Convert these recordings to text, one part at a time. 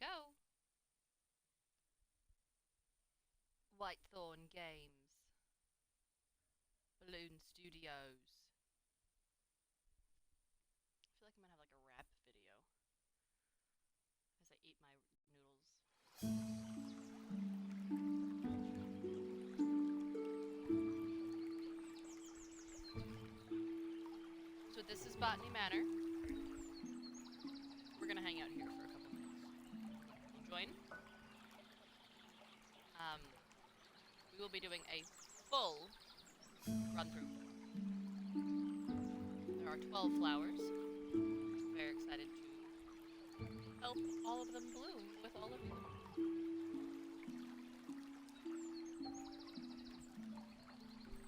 go. Whitethorn Games. Balloon Studios. I feel like I'm gonna have like a rap video as I eat my noodles. So this is Botany Manor. We're gonna hang out here for a couple minutes. You join? Um, we will be doing a full run through. There are 12 flowers. Very excited to help all of them bloom with all of you.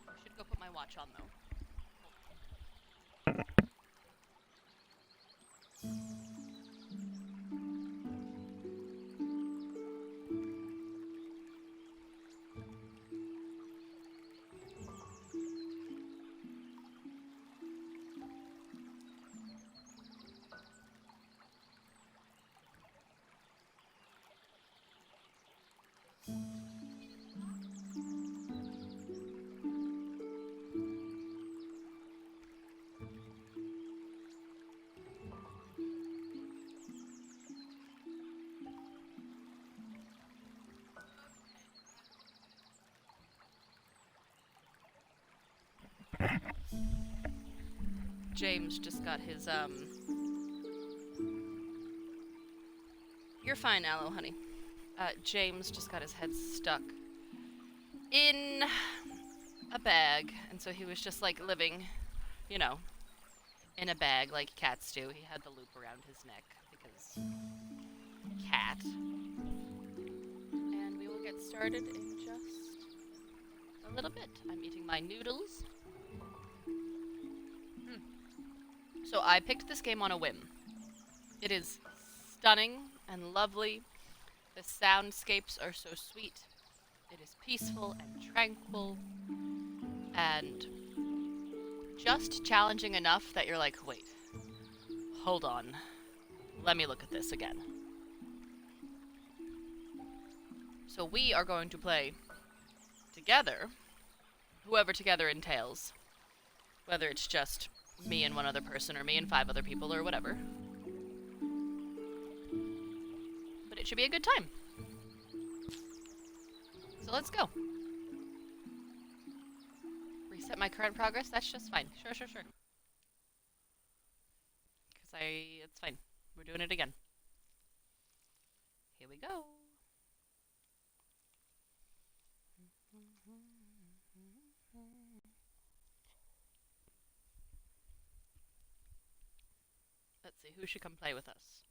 I should go put my watch on though. James just got his, You're fine, Aloe, honey. James just got his head stuck in a bag, and so he was just, like, living, you know, in a bag like cats do. He had the loop around his neck, because cat. And we will get started in just a little bit. I'm eating my noodles. So I picked this game on a whim. It is stunning and lovely. The soundscapes are so sweet. It is peaceful and tranquil and just challenging enough that you're like, wait, hold on. Let me look at this again. So we are going to play together, whoever together entails. Whether it's just me and one other person, or me and 5 other people, or whatever. But it should be a good time. So let's go. Reset my current progress? That's just fine. Sure. Because it's fine. We're doing it again. Here we go. Let's see, who should come play with us?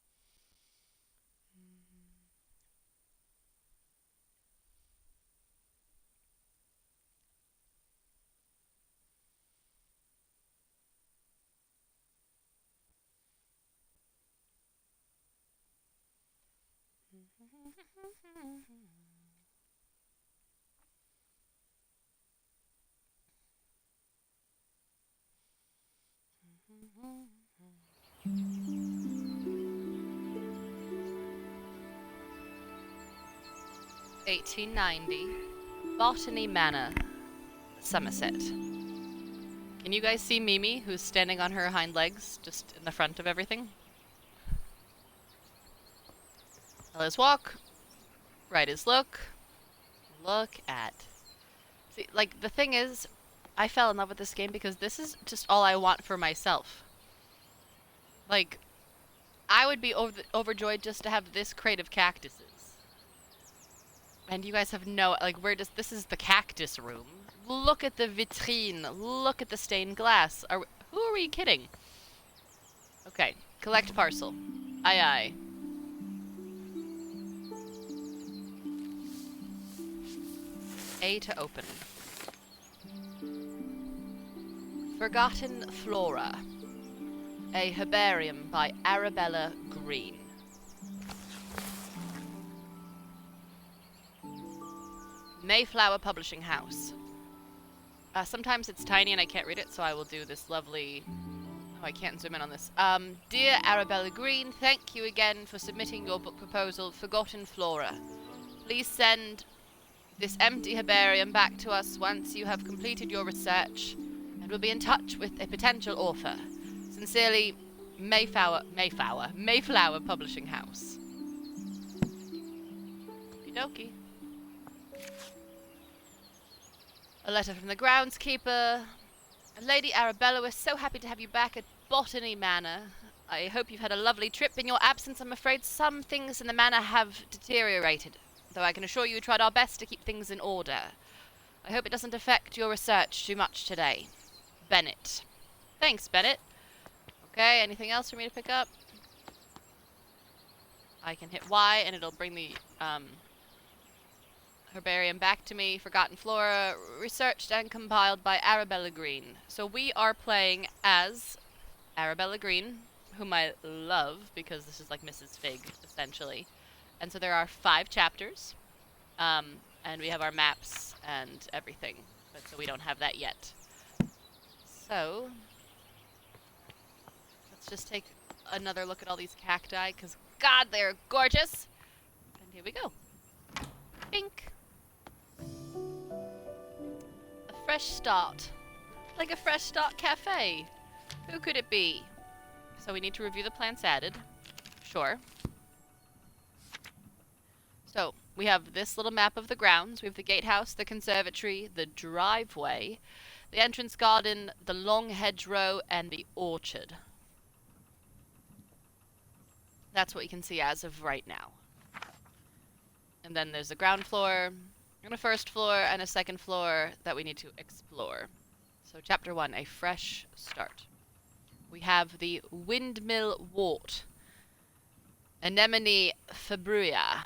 $18.90, Botany Manor, Somerset. Can you guys see Mimi, who's standing on her hind legs, just in the front of everything? Left is walk, right is look. Look at. See, like, the thing is, I fell in love with this game because this is just all I want for myself. Like, I would be overjoyed just to have this crate of cactuses. And you guys have no, like, this is the cactus room. Look at the vitrine. Look at the stained glass. Who are we kidding? Okay, collect parcel. Aye aye. A to open. Forgotten Flora. A herbarium by Arabella Green. Mayflower Publishing House. Sometimes it's tiny and I can't read it, so I will do this lovely... Oh, I can't zoom in on this. Dear Arabella Green, thank you again for submitting your book proposal, Forgotten Flora. Please send this empty herbarium back to us once you have completed your research, and we'll be in touch with a potential author. Sincerely, Mayflower Publishing House. Okie dokie. A letter from the groundskeeper. Lady Arabella, we're so happy to have you back at Botany Manor. I hope you've had a lovely trip. In your absence, I'm afraid some things in the manor have deteriorated, though I can assure you we tried our best to keep things in order. I hope it doesn't affect your research too much today. Bennett. Thanks, Bennett. Okay, anything else for me to pick up? I can hit Y and it'll bring the herbarium back to me. Forgotten Flora, researched and compiled by Arabella Green. So we are playing as Arabella Green, whom I love because this is like Mrs. Fig, essentially. And so there are 5 chapters, and we have our maps and everything, but so we don't have that yet. So let's just take another look at all these cacti, because God, they're gorgeous. And here we go. Pink. A fresh start. Like a fresh start cafe. Who could it be? So we need to review the plants added. Sure. So we have this little map of the grounds. We have the gatehouse, the conservatory, the driveway, the entrance garden, the long hedgerow, and the orchard. That's what you can see as of right now. And then there's the ground floor, and a first floor, and a second floor that we need to explore. So chapter 1, a fresh start. We have the windmill wart, Anemone fabruia.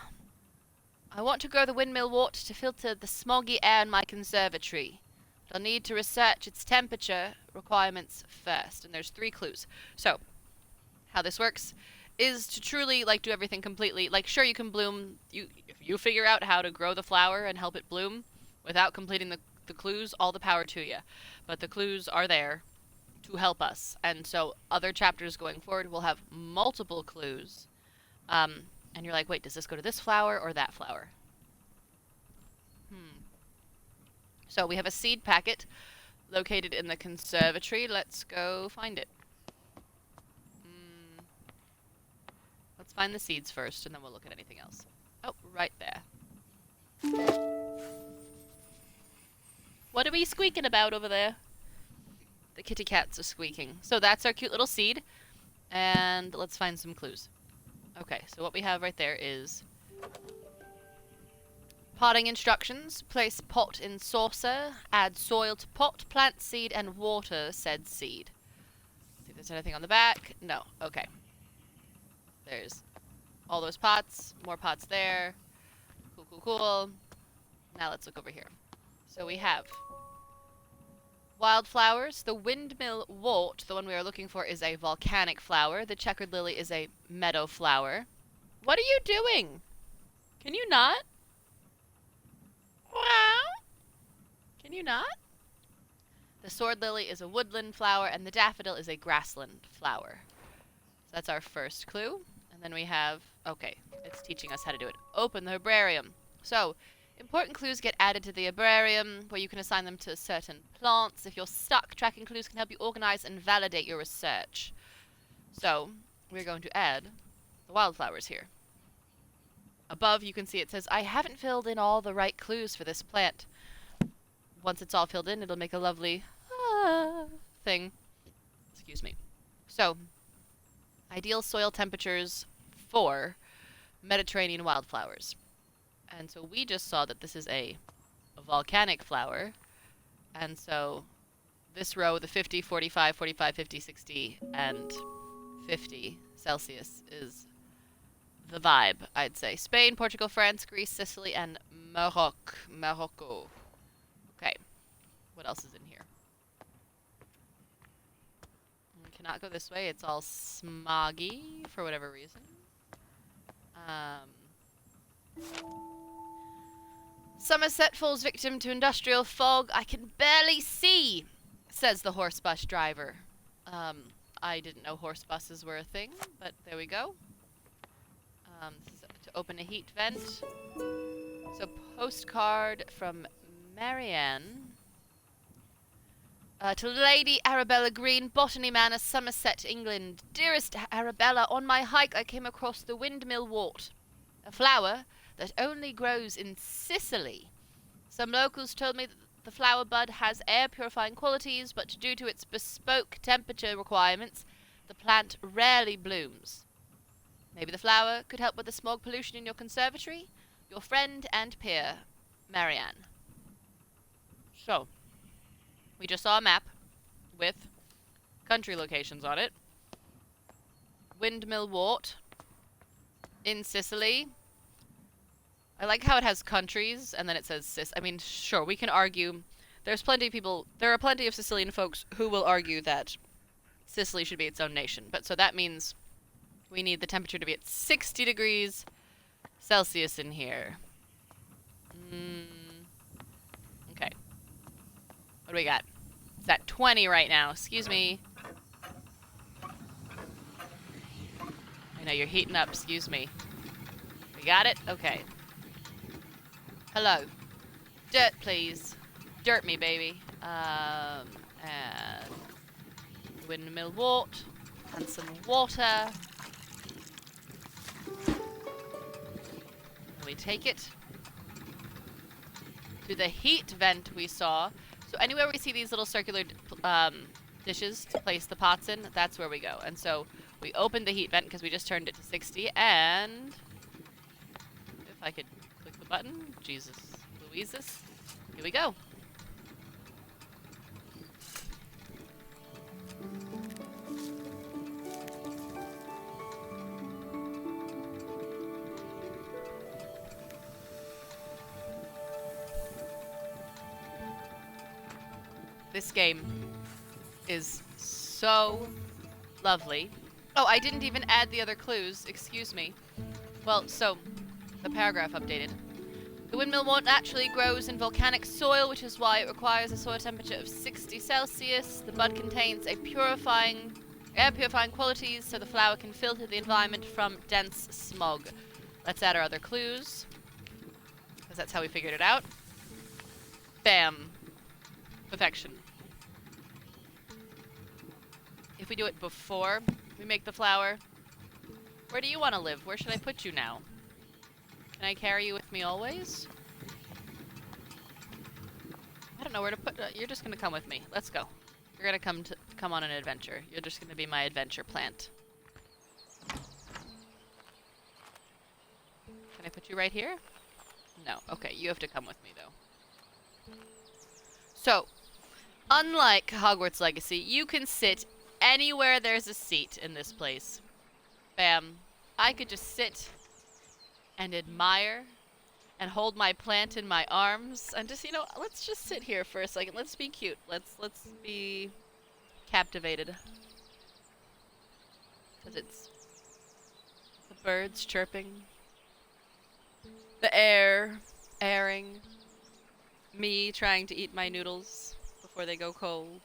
I want to grow the windmill wart to filter the smoggy air in my conservatory. But I'll need to research its temperature requirements first. And there's 3 clues. So, how this works is to truly, like, do everything completely. Like, sure, you can bloom. If you figure out how to grow the flower and help it bloom without completing the clues, all the power to you. But the clues are there to help us. And so other chapters going forward will have multiple clues. And you're like, wait, does this go to this flower or that flower? So we have a seed packet located in the conservatory. Let's go find it. Let's find the seeds first, and then we'll look at anything else. Oh, right there. What are we squeaking about over there? The kitty cats are squeaking. So that's our cute little seed. And let's find some clues. Okay, so what we have right there is potting instructions. Place pot in saucer. Add soil to pot, plant seed, and water said seed. See if there's anything on the back. No. Okay. There's all those pots. More pots there. Cool, cool, cool. Now let's look over here. So we have wildflowers. The windmill wart, the one we are looking for, is a volcanic flower. The checkered lily is a meadow flower. What are you doing? Can you not? Can you not? The sword lily is a woodland flower, and the daffodil is a grassland flower. So that's our first clue. And then we have, okay, it's teaching us how to do it. Open the herbarium. So, important clues get added to the herbarium, where you can assign them to certain plants. If you're stuck, tracking clues can help you organize and validate your research. So, we're going to add the wildflowers here. Above, you can see it says, I haven't filled in all the right clues for this plant. Once it's all filled in, it'll make a lovely thing. Excuse me. So, ideal soil temperatures for Mediterranean wildflowers. And so we just saw that this is a volcanic flower. And so this row, the 50, 45, 45, 50, 60, and 50 Celsius is the vibe, I'd say. Spain, Portugal, France, Greece, Sicily, and Morocco. Okay. What else is in here? We cannot go this way. It's all smoggy for whatever reason. Somerset falls victim to industrial fog. I can barely see, says the horse bus driver. I didn't know horse buses were a thing, but there we go. This is to open a heat vent. So, postcard from Marianne. To Lady Arabella Green, Botany Manor, Somerset, England. Dearest Arabella, on my hike I came across the windmill wort, a flower that only grows in Sicily. Some locals told me that the flower bud has air-purifying qualities, but due to its bespoke temperature requirements, the plant rarely blooms. Maybe the flower could help with the smog pollution in your conservatory? Your friend and peer, Marianne. So, we just saw a map with country locations on it. Windmill Wart in Sicily. I like how it has countries and then it says I mean, sure, we can argue. There are plenty of Sicilian folks who will argue that Sicily should be its own nation. But so that means we need the temperature to be at 60 degrees Celsius in here. Okay. What do we got? It's at 20 right now. Excuse me. I know you're heating up. Excuse me. We got it? Okay. Hello. Dirt, please. Dirt me, baby. And windmill wort. And some water. And we take it to the heat vent we saw. So anywhere we see these little circular dishes to place the pots in, that's where we go. And so we opened the heat vent because we just turned it to 60. And if I could click the button, Jesus Louises, here we go. This game is so lovely. Oh, I didn't even add the other clues. Excuse me. Well, so, the paragraph updated. The windmill wort naturally grows in volcanic soil, which is why it requires a soil temperature of 60 Celsius. The bud contains air purifying qualities, so the flower can filter the environment from dense smog. Let's add our other clues, because that's how we figured it out. Bam. Perfection. If we do it before we make the flower, where do you want to live? Where should I put you now? Can I carry you with me always? I don't know where to put. You're just gonna come with me. Let's go. You're gonna come on an adventure. You're just gonna be my adventure plant. Can I put you right here? No. Okay, you have to come with me though. So, unlike Hogwarts Legacy, you can sit anywhere there's a seat in this place. Bam. I could just sit and admire and hold my plant in my arms and just, let's just sit here for a second. Let's be cute. Let's be captivated. Because it's the birds chirping, the air airing, me trying to eat my noodles before they go cold.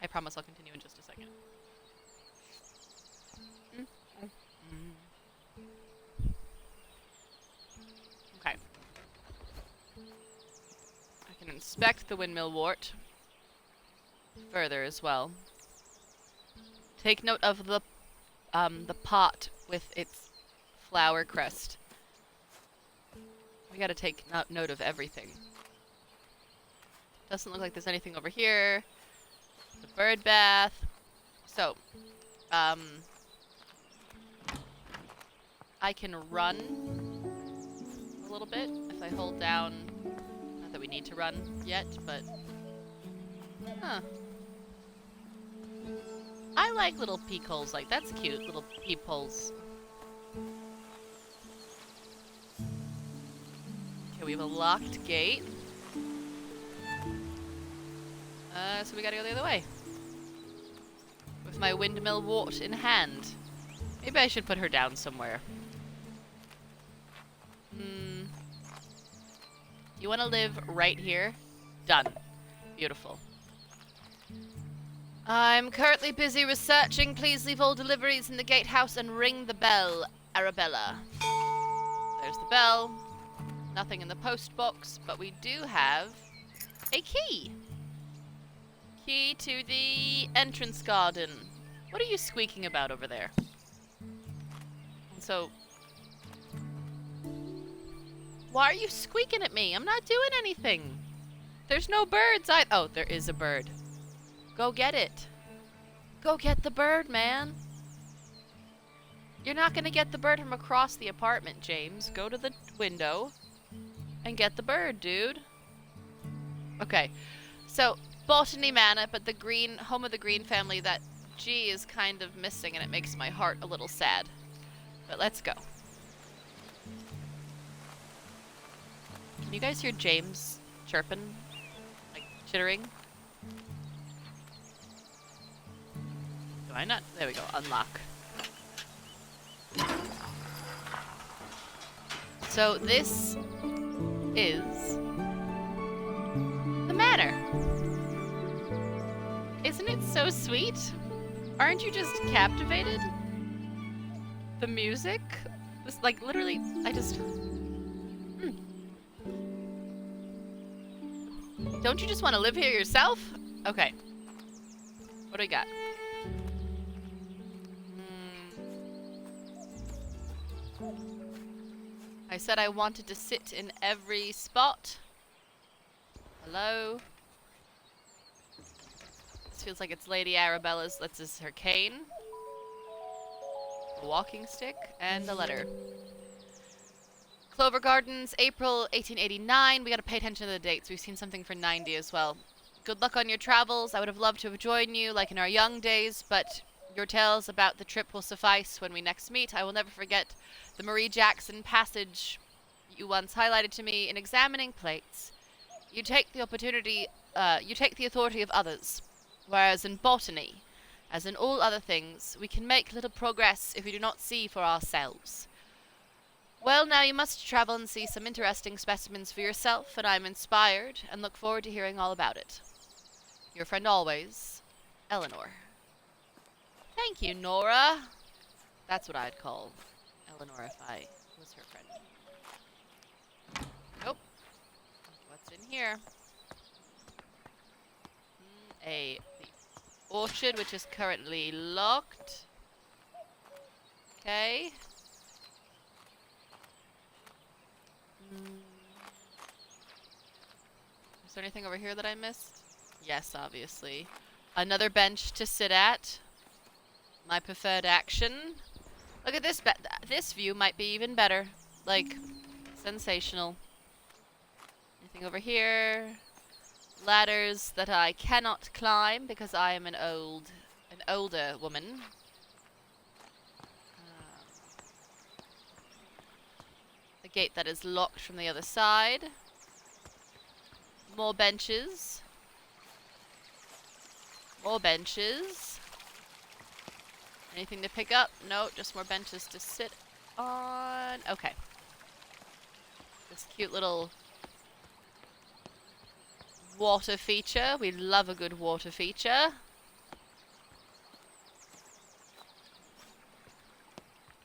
I promise I'll continue in just a second. Okay. I can inspect the windmill wort further as well. Take note of the pot with its flower crest. We gotta take note of everything. Doesn't look like there's anything over here. The bird bath. So, I can run a little bit if I hold down. Not that we need to run yet, but I like little peek holes. Like, that's cute, little peep holes. Okay, we have a locked gate. So we gotta go the other way. With my windmill wart in hand. Maybe I should put her down somewhere. You want to live right here? Done. Beautiful. I'm currently busy researching. Please leave all deliveries in the gatehouse and ring the bell, Arabella. There's the bell. Nothing in the post box, but we do have a key. Key to the entrance garden. What are you squeaking about over there? So, why are you squeaking at me? I'm not doing anything. There's no birds. Oh, there is a bird. Go get it. Go get the bird, man. You're not gonna get the bird from across the apartment, James. Go to the window and get the bird, dude. Okay, so Botany Manor, but the green home of the Green family, that G is kind of missing, and it makes my heart a little sad. But let's go. Can you guys hear James chirping? Like, chittering? Do I not? There we go, unlock. So this is the manor. Isn't it so sweet? Aren't you just captivated? The music? This, like, literally, I just... Don't you just want to live here yourself? Okay. What do we got? I said I wanted to sit in every spot. Hello? This feels like it's Lady Arabella's. This is her cane. A walking stick. And a letter. Clover Gardens, April 1889. We gotta pay attention to the dates. We've seen something for 90 as well. Good luck on your travels. I would have loved to have joined you like in our young days, but your tales about the trip will suffice when we next meet. I will never forget the Marie Jackson passage you once highlighted to me in examining plates. You take the authority of others, whereas in botany, as in all other things, we can make little progress if we do not see for ourselves. Well, now you must travel and see some interesting specimens for yourself, and I'm inspired and look forward to hearing all about it. Your friend always, Eleanor. Thank you, Nora. That's what I'd call Eleanor if I was her friend. Nope. What's in here? The orchard, which is currently locked. Okay. Is there anything over here that I missed? Yes, obviously. Another bench to sit at. My preferred action. Look at this. This view might be even better. Like, sensational. Anything over here? Ladders that I cannot climb because I am an older woman. A gate that is locked from the other side. More benches. More benches. Anything to pick up? No, just more benches to sit on. Okay. This cute little water feature. We love a good water feature.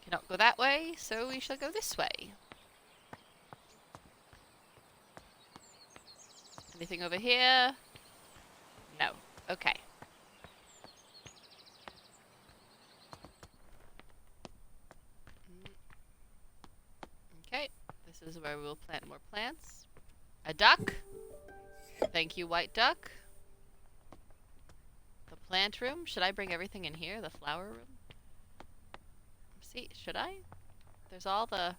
Cannot go that way, so we shall go this way. Anything over here? No. Okay. Okay. This is where we'll plant more plants. A duck. Thank you, white duck. The plant room. Should I bring everything in here? The flower room? See, should I? There's all the...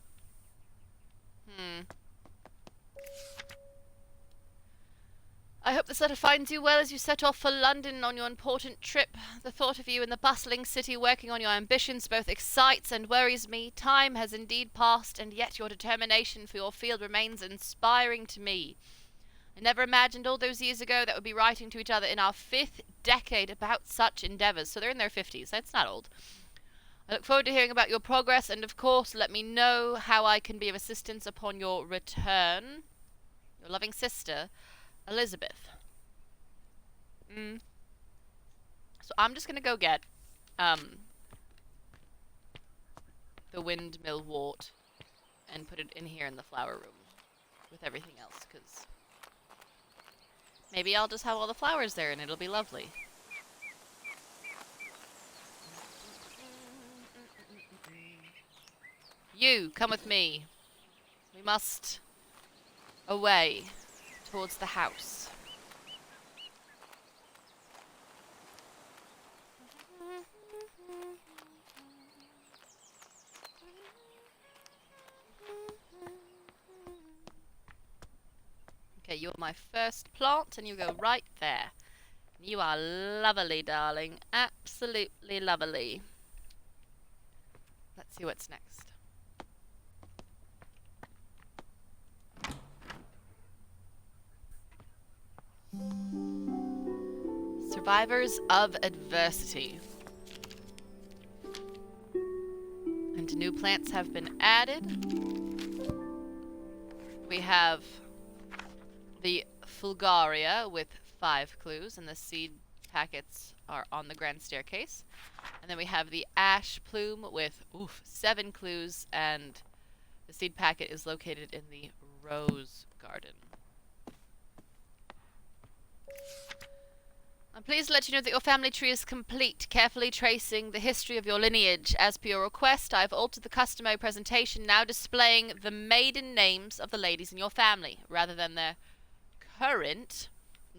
I hope this letter finds you well as you set off for London on your important trip. The thought of you in the bustling city working on your ambitions both excites and worries me. Time has indeed passed, and yet your determination for your field remains inspiring to me. I never imagined all those years ago that we'd be writing to each other in our 5th decade about such endeavours. So they're in their 50s. That's not old. I look forward to hearing about your progress, and of course let me know how I can be of assistance upon your return. Your loving sister, Elizabeth. So I'm just gonna go get the windmill wort and put it in here in the flower room with everything else, because maybe I'll just have all the flowers there and it'll be lovely. You, come with me. We must away towards the house. Okay, you're my first plant, and you go right there. You are lovely, darling. Absolutely lovely. Let's see what's next. Survivors of adversity. And new plants have been added. We have the Fulgaria with 5 clues, and the seed packets are on the grand staircase. And then we have the Ash Plume with 7 clues, and the seed packet is located in the Rose Garden. I'm pleased to let you know that your family tree is complete, carefully tracing the history of your lineage. As per your request, I have altered the customary presentation, now displaying the maiden names of the ladies in your family, rather than their current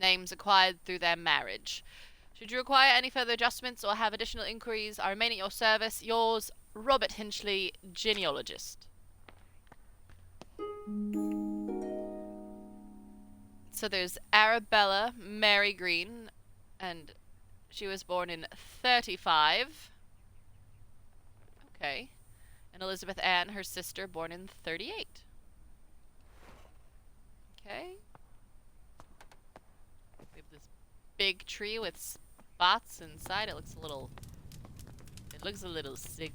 names acquired through their marriage. Should you require any further adjustments or have additional inquiries, I remain at your service. Yours, Robert Hinchley, genealogist. So there's Arabella Mary Green, and she was born in 35. Okay. And Elizabeth Ann, her sister, born in 38. Okay. We have this big tree with spots inside. It looks a little sick.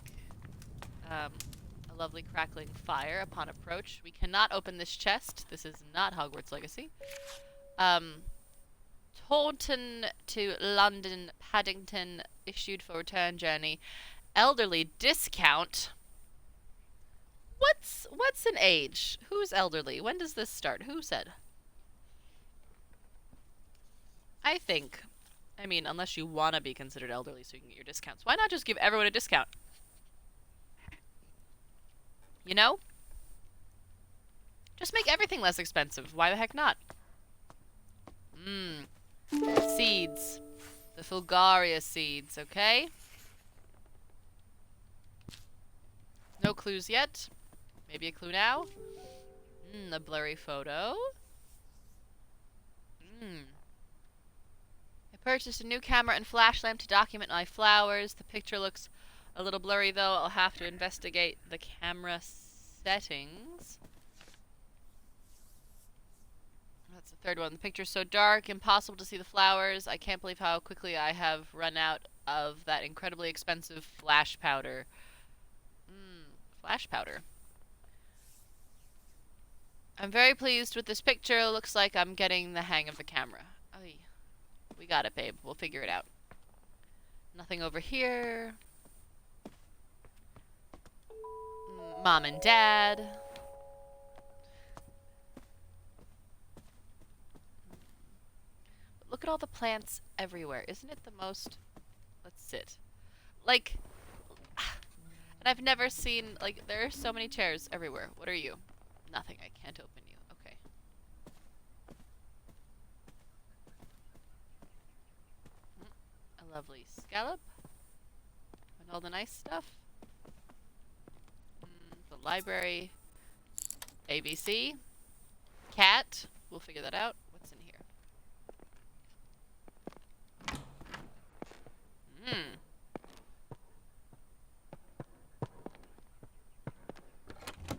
A lovely crackling fire upon approach. We cannot open this chest. This is not Hogwarts Legacy. Taunton to London, Paddington, issued for return journey. Elderly discount. What's an age? Who's elderly? When does this start? Who said? I mean, unless you want to be considered elderly so you can get your discounts. Why not just give everyone a discount? You know? Just make everything less expensive. Why the heck not? Seeds. The Fulgaria seeds, okay? No clues yet. Maybe a clue now? A blurry photo. I purchased a new camera and flash lamp to document my flowers. The picture looks a little blurry, though. I'll have to investigate the camera settings. That's the third one. The picture's so dark, impossible to see the flowers. I can't believe how quickly I have run out of that incredibly expensive flash powder. Flash powder. I'm very pleased with this picture. Looks like I'm getting the hang of the camera. Oy. We got it, babe. We'll figure it out. Nothing over here. Mom and Dad. Look at all the plants everywhere. Isn't it the most... Let's sit. Like... And I've never seen... Like, there are so many chairs everywhere. What are you? Nothing. I can't open you. Okay. A lovely scallop. And all the nice stuff. The library. ABC. Cat. We'll figure that out. What's in here?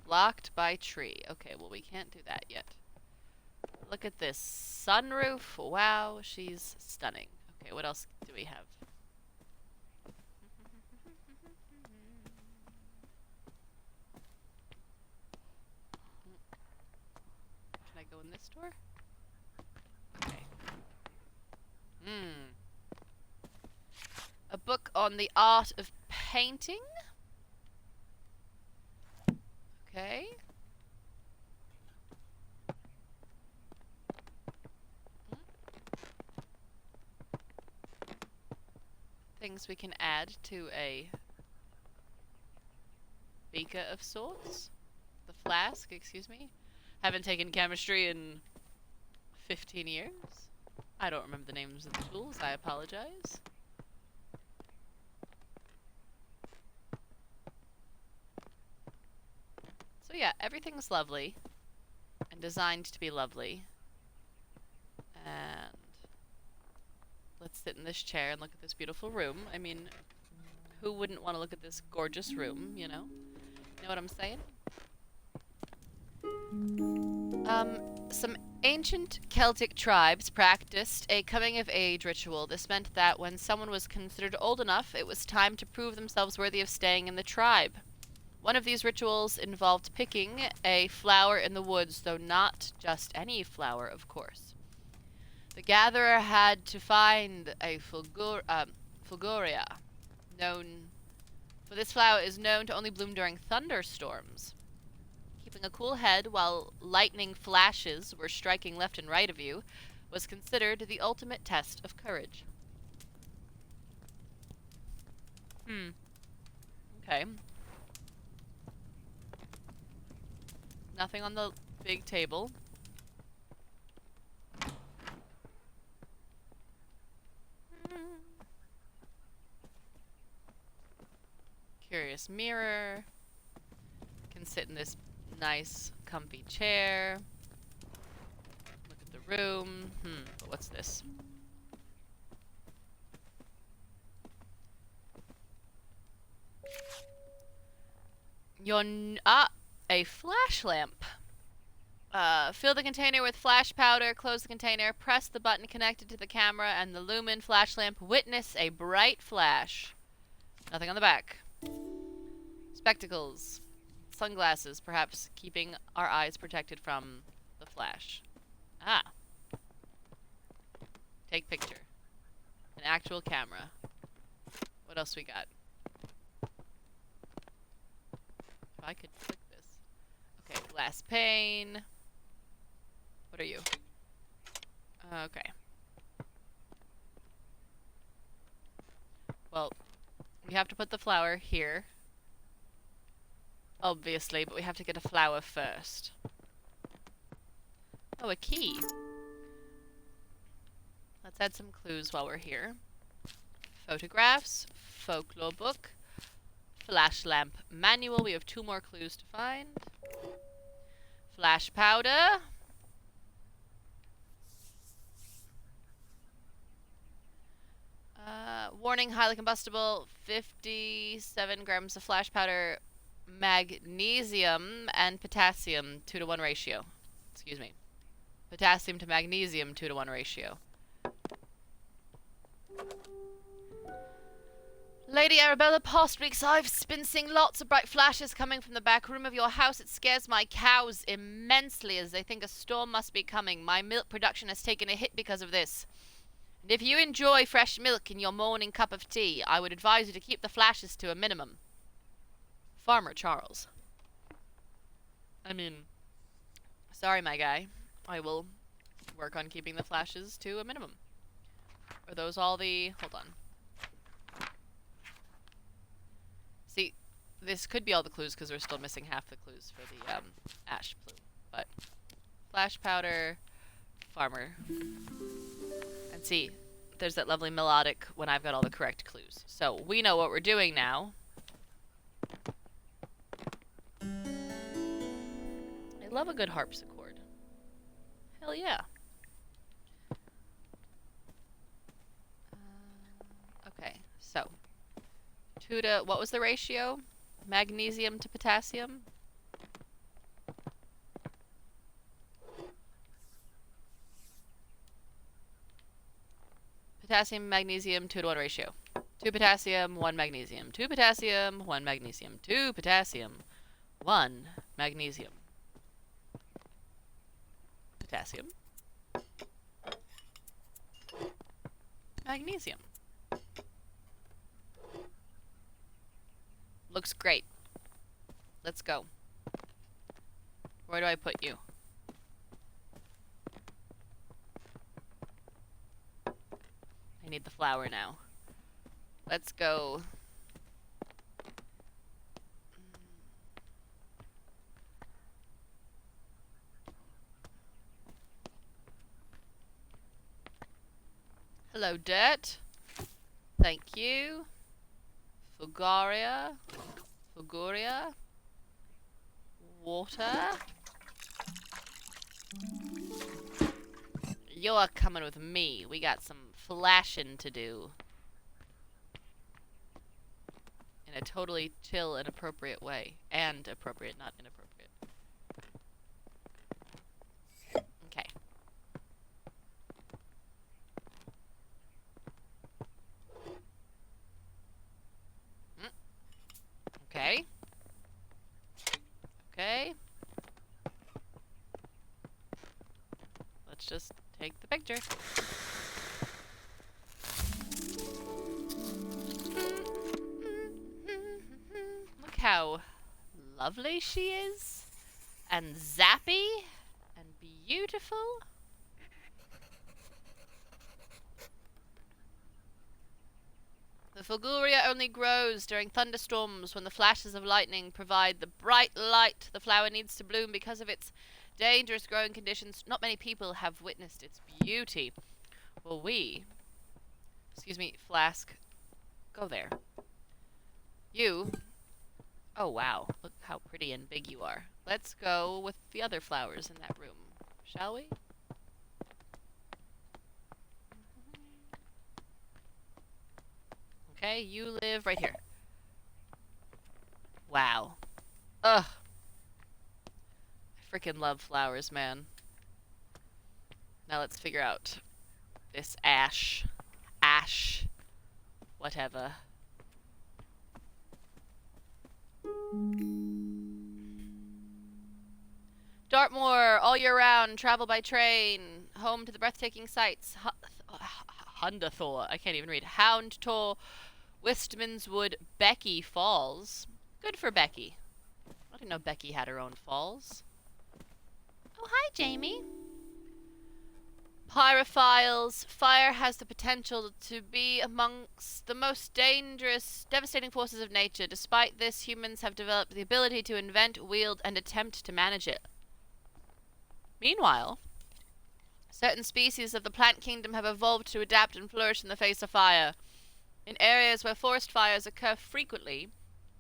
Blocked by tree. Okay, well, we can't do that yet. Look at this sunroof. Wow, she's stunning. Okay, what else do we have? Can I go in this door? Okay. on the art of painting. Okay. Things we can add to a beaker of sorts. The flask, excuse me. Haven't taken chemistry in 15 years. I don't remember the names of the tools, I apologize. So yeah, everything's lovely and designed to be lovely. And let's sit in this chair and look at this beautiful room. I mean, who wouldn't want to look at this gorgeous room, you know? You know what I'm saying? Some ancient Celtic tribes practiced a coming-of-age ritual. This meant that when someone was considered old enough, it was time to prove themselves worthy of staying in the tribe. One of these rituals involved picking a flower in the woods, though not just any flower, of course. The gatherer had to find a fulguria, for this flower is known to only bloom during thunderstorms. Keeping a cool head while lightning flashes were striking left and right of you was considered the ultimate test of courage. Okay. Nothing on the big table. Curious mirror. Can sit in this nice, comfy chair. Look at the room. But what's this? A flash lamp. Fill the container with flash powder, close the container, press the button connected to the camera, and the lumen flash lamp witness a bright flash. Nothing on the back. Spectacles. Sunglasses, perhaps keeping our eyes protected from the flash. Ah. Take picture. An actual camera. What else we got? If I could click this. Okay, glass pane. What are you? Okay. Well, we have to put the flower here. Obviously, but we have to get a flower first. Oh, a key. Let's add some clues while we're here. Photographs, folklore book, flash lamp manual. We have 2 more clues to find. Flash powder. Warning, highly combustible, 57 grams of flash powder, magnesium and potassium, 2-to-1 ratio. Excuse me. Potassium to magnesium, 2-to-1 ratio. Lady Arabella, past weeks I've been seeing lots of bright flashes coming from the back room of your house. It scares my cows immensely as they think a storm must be coming. My milk production has taken a hit because of this. And if you enjoy fresh milk in your morning cup of tea, I would advise you to keep the flashes to a minimum. Farmer Charles. I mean, sorry, my guy. I will work on keeping the flashes to a minimum. Are those all the... Hold on. See, this could be all the clues because we're still missing half the clues for the ash plume. But flash powder, farmer. And see, there's that lovely melodic when I've got all the correct clues. So we know what we're doing now. I love a good harpsichord. Hell yeah. Okay, so 2 to, what was the ratio? Magnesium to potassium? Potassium, magnesium, 2-to-1 ratio. 2 potassium, 1 magnesium. 2 potassium, 1 magnesium. 2 potassium, 1 magnesium. Potassium. Magnesium. Looks great. Let's go. Where do I put you? I need the flower now. Let's go. Hello, dirt. Thank you. Fugaria. Fuguria. Water. You're coming with me. We got some flashing to do. In a totally chill and appropriate way. And appropriate, not inappropriate. Okay. Okay. Okay. Let's just take the picture. Look how lovely she is. And zappy. And beautiful. The Fulguria only grows during thunderstorms when the flashes of lightning provide the bright light the flower needs to bloom. Because of its dangerous growing conditions, not many people have witnessed its beauty. Well, excuse me, Flask, go there. You, oh wow, look how pretty and big you are. Let's go with the other flowers in that room, shall we? Okay, you live right here. Wow. Ugh. I freaking love flowers, man. Now let's figure out this ash. Ash. Whatever. Dartmoor, all year round, travel by train, home to the breathtaking sights. Hundathor, I can't even read. Houndtor, Wistman's Wood, Becky Falls. Good for Becky. I didn't know Becky had her own falls. Oh, hi, Jamie. Pyrophiles. Fire has the potential to be amongst the most dangerous, devastating forces of nature. Despite this, humans have developed the ability to invent, wield, and attempt to manage it. Meanwhile, certain species of the plant kingdom have evolved to adapt and flourish in the face of fire. In areas where forest fires occur frequently,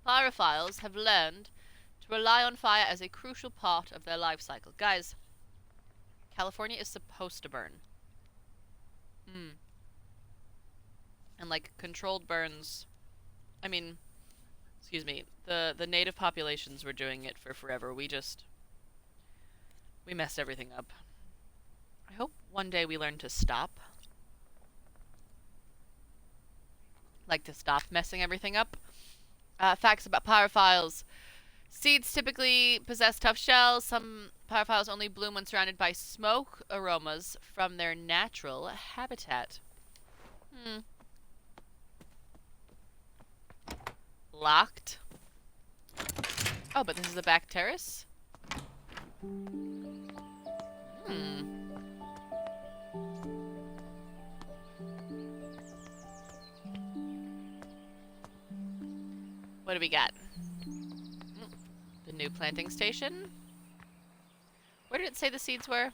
pyrophiles have learned to rely on fire as a crucial part of their life cycle. Guys, California is supposed to burn. And like controlled burns. I mean, excuse me, the native populations were doing it for forever. We messed everything up. I hope one day we learn to stop. Like to stop messing everything up. Facts about pyrophiles. Seeds typically possess tough shells. Some pyrophiles only bloom when surrounded by smoke aromas from their natural habitat. Locked. Oh, but this is the back terrace? What do we got? The new planting station. Where did it say the seeds were?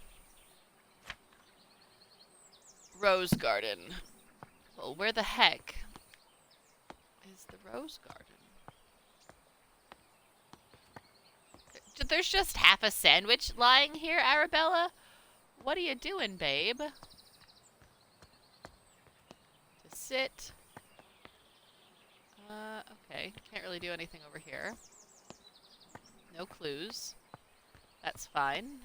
Rose garden. Well, where the heck is the rose garden? There's just half a sandwich lying here, Arabella. What are you doing, babe? To sit. Okay. Can't really do anything over here. No clues. That's fine.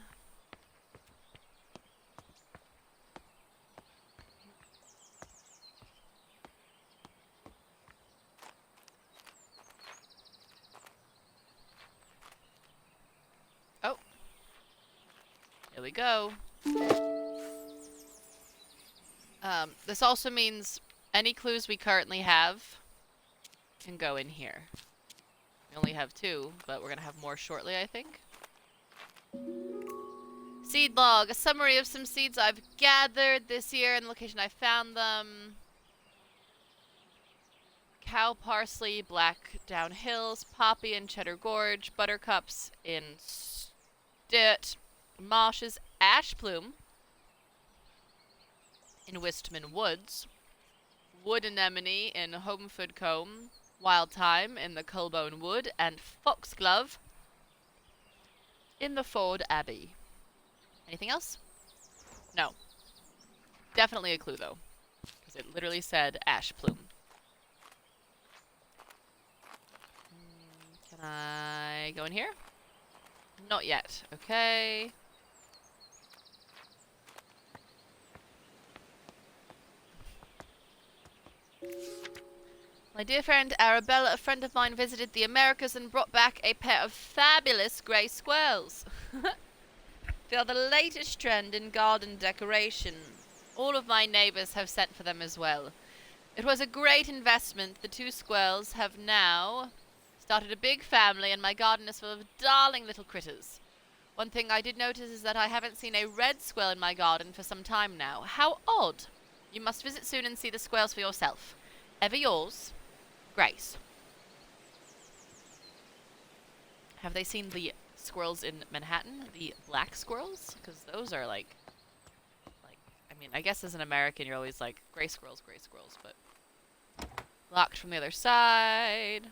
Oh. Here we go. This also means any clues we currently have can go in here. We only have 2, but we're going to have more shortly, I think. Seed log, a summary of some seeds I've gathered this year and the location I found them. Cow parsley, black down hills, poppy in Cheddar Gorge, buttercups in Stitt marshes, ash plume in Wistman Woods, wood anemone in Homeford Combe, wild thyme in the Culbone Wood, and foxglove in the Ford Abbey. Anything else? No. Definitely a clue, though, because it literally said ash plume. Can I go in here? Not yet. Okay. My dear friend Arabella, a friend of mine visited the Americas and brought back a pair of fabulous grey squirrels. They are the latest trend in garden decoration. All of my neighbours have sent for them as well. It was a great investment. The 2 squirrels have now started a big family, and my garden is full of darling little critters. One thing I did notice is that I haven't seen a red squirrel in my garden for some time now. How odd! You must visit soon and see the squirrels for yourself. Ever yours, Grace. Have they seen the squirrels in Manhattan? The black squirrels? Because those are like, I mean, I guess as an American you're always like, gray squirrels, but locked from the other side.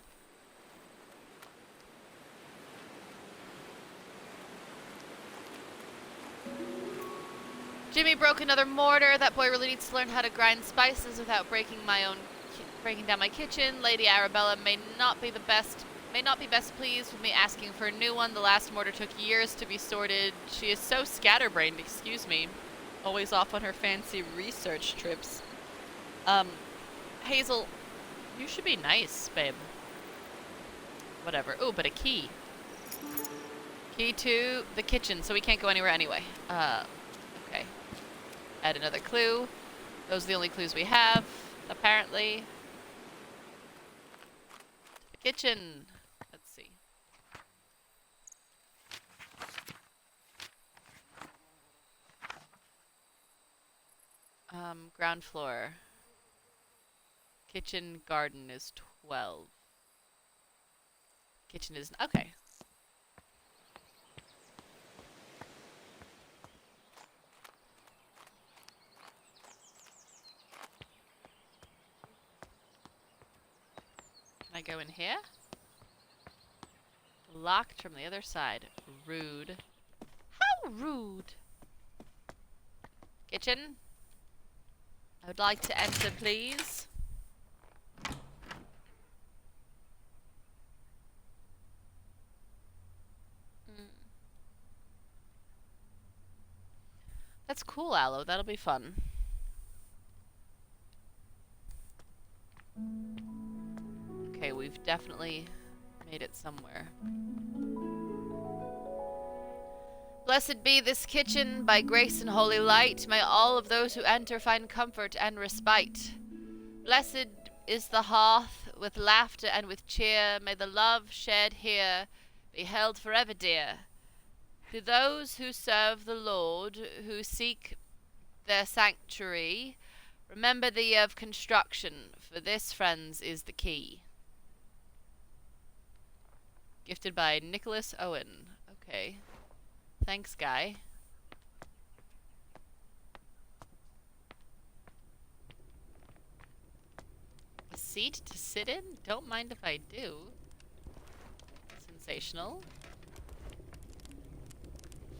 Jimmy broke another mortar. That boy really needs to learn how to grind spices without breaking down my kitchen. Lady Arabella may not be best pleased with me asking for a new one. The last mortar took years to be sorted. She is so scatterbrained, excuse me. Always off on her fancy research trips. Hazel, you should be nice, babe. Whatever. Ooh, but a key. Key to the kitchen, so we can't go anywhere anyway. Okay. Add another clue. Those are the only clues we have, apparently. The kitchen. Let's see. Ground floor. Kitchen garden is 12. Kitchen is... Okay. Can I go in here? Locked from the other side. Rude. How rude! Kitchen? I would like to enter, please. That's cool, Aloe. That'll be fun. Okay, we've definitely made it somewhere. Blessed be this kitchen, by grace and holy light. May all of those who enter find comfort and respite. Blessed is the hearth, with laughter and with cheer. May the love shared here be held forever dear. To those who serve the Lord, who seek their sanctuary, remember the year of construction, for this, friends, is the key. Gifted by Nicholas Owen. Okay. Thanks, guy. A seat to sit in? Don't mind if I do. Sensational.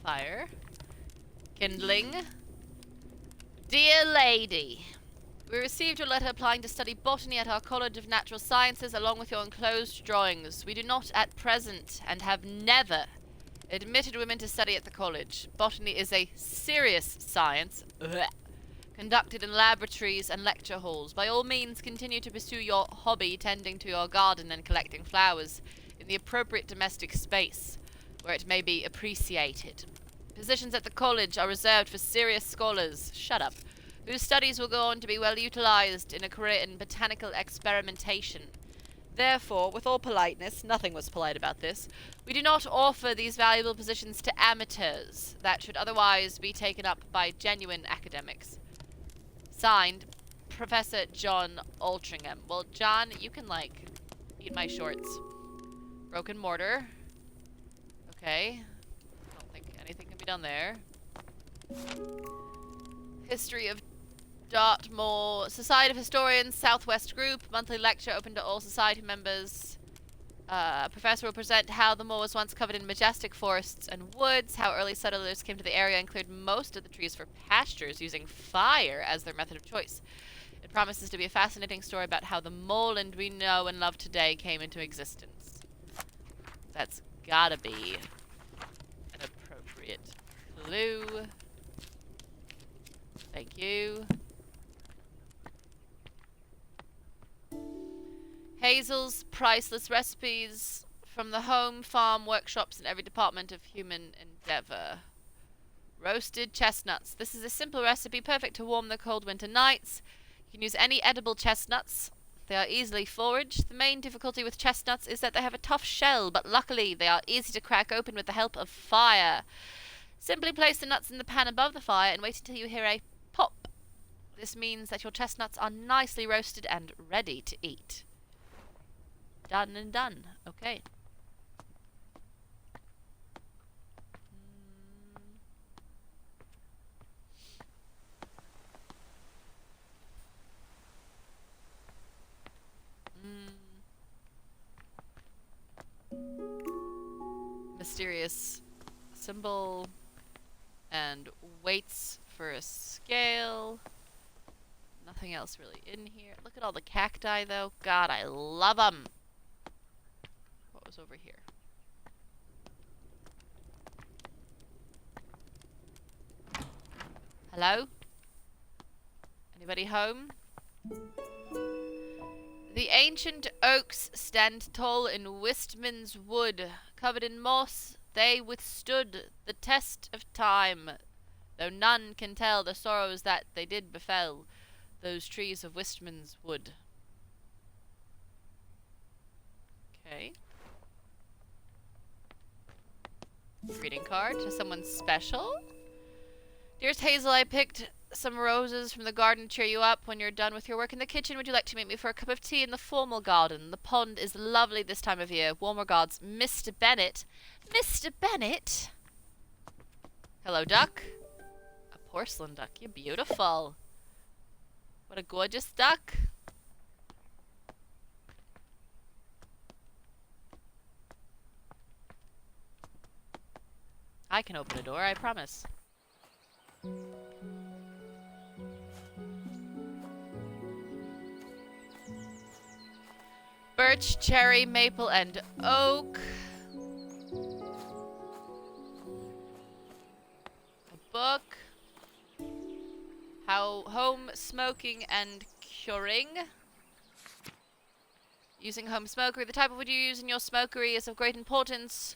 Fire. Kindling. Dear lady, we received your letter applying to study botany at our College of Natural Sciences along with your enclosed drawings. We do not at present, and have never, admitted women to study at the college. Botany is a serious science, conducted in laboratories and lecture halls. By all means, continue to pursue your hobby, tending to your garden and collecting flowers in the appropriate domestic space, where it may be appreciated. Positions at the college are reserved for serious scholars, whose studies will go on to be well utilized in a career in botanical experimentation. Therefore, with all politeness, nothing was polite about this, we do not offer these valuable positions to amateurs that should otherwise be taken up by genuine academics. Signed, Professor John Altringham. Well, John, you can, like, eat my shorts. Broken mortar. Okay. I don't think anything can be done there. History of Dartmoor. Society of Historians, Southwest Group. Monthly lecture open to all society members. Professor will present how the moor was once covered in majestic forests and woods, how early settlers came to the area and cleared most of the trees for pastures using fire as their method of choice. It promises to be a fascinating story about how the moorland we know and love today came into existence. That's gotta be an appropriate clue. Thank you. Hazel's priceless recipes from the home, farm, workshops, and every department of human endeavor. Roasted chestnuts. This is a simple recipe perfect to warm the cold winter nights. You can use any edible chestnuts. They are easily foraged. The main difficulty with chestnuts is that they have a tough shell, but luckily they are easy to crack open with the help of fire. Simply place the nuts in the pan above the fire and wait until you hear a pop. This means that your chestnuts are nicely roasted and ready to eat. Done and done. Okay. Mysterious symbol and weights for a scale. Nothing else really in here. Look at all the cacti though. God, I love them. What was over here? Hello? Anybody home? The ancient oaks stand tall in Wistman's wood. Covered in moss, they withstood the test of time, though none can tell the sorrows that they did befell those trees of Wistman's wood. Okay. Greeting card to someone special. Dearest Hazel, I picked some roses from the garden to cheer you up when you're done with your work in the kitchen. Would you like to meet me for a cup of tea in the formal garden? The pond is lovely this time of year. Warm regards, Mr. Bennett. Mr. Bennett? Hello, duck. A porcelain duck. You're beautiful. What a gorgeous duck. I can open a door, I promise. Birch, cherry, maple, and oak. A book. How home smoking and curing. Using home smokery. The type of wood you use in your smokery is of great importance,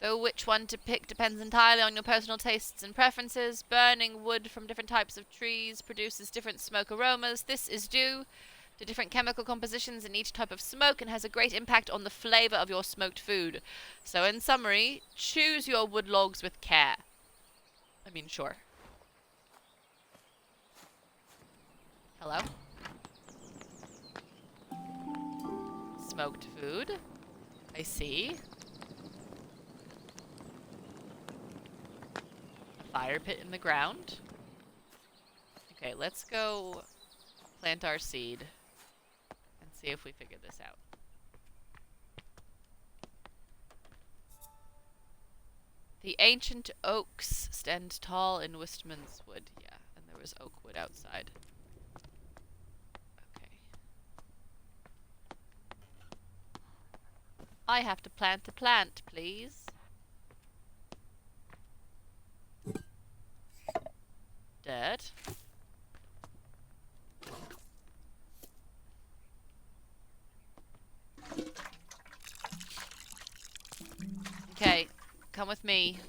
though which one to pick depends entirely on your personal tastes and preferences. Burning wood from different types of trees produces different smoke aromas. This is due to different chemical compositions in each type of smoke and has a great impact on the flavor of your smoked food. So in summary, choose your wood logs with care. I mean, sure. Hello? Smoked food. I see. A fire pit in the ground. Okay, let's go plant our seed and see if we figure this out. The ancient oaks stand tall in Wistman's wood. Yeah, and there was oak wood outside. Okay. I have to plant a plant, please. Dirt. Okay, come with me.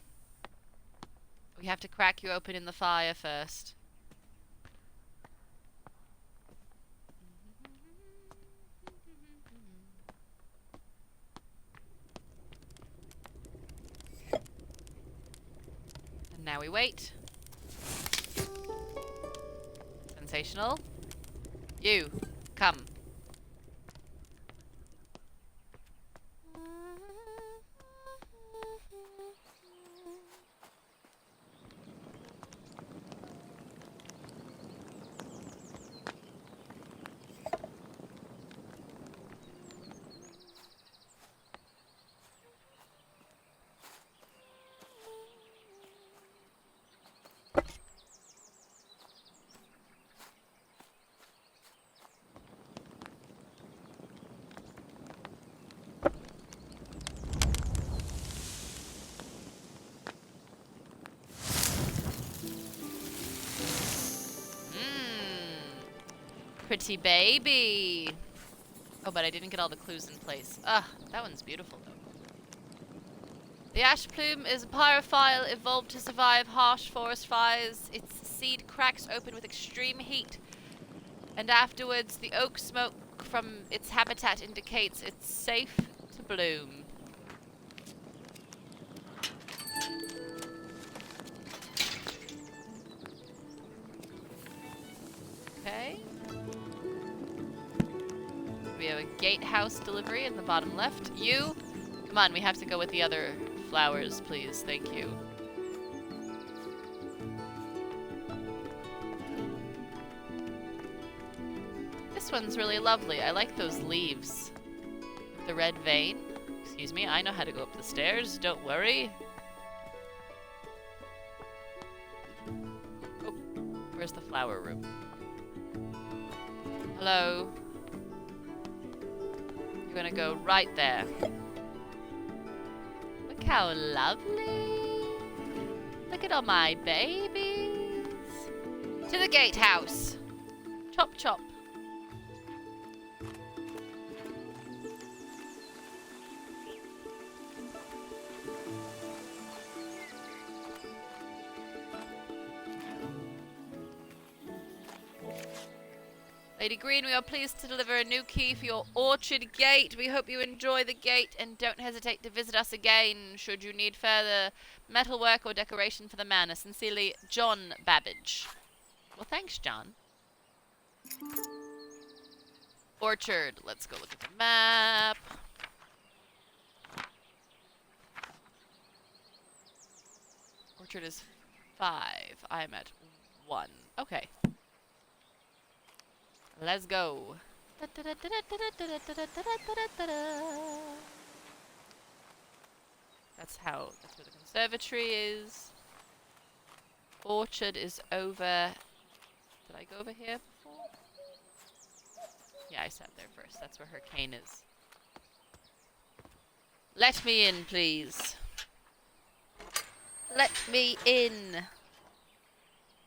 We have to crack you open in the fire first. Now we wait. Sensational. You, come. Pretty baby. Oh, but I didn't get all the clues in place. Ah, that one's beautiful, though. The ash plume is a pyrophile evolved to survive harsh forest fires. Its seed cracks open with extreme heat, and afterwards the oak smoke from its habitat indicates it's safe to bloom. Okay. We have a gatehouse delivery in the bottom left. You, come on, we have to go with the other flowers, please. Thank you. This one's really lovely. I like those leaves. The red vein. Excuse me, I know how to go up the stairs. Don't worry. Oh, where's the flower room? Hello. You're gonna go right there. Look how lovely. Look at all my babies. To the gatehouse. Chop chop. Lady Green, we are pleased to deliver a new key for your orchard gate. We hope you enjoy the gate and don't hesitate to visit us again should you need further metalwork or decoration for the manor. Sincerely, John Babbage. Well, thanks, John. Orchard. Let's go look at the map. Orchard is 5. I'm at 1. Okay. Let's go. That's where the conservatory is. Orchard is over. Did I go over here before? Yeah, I sat there first. That's where her cane is. Let me in, please. Let me in.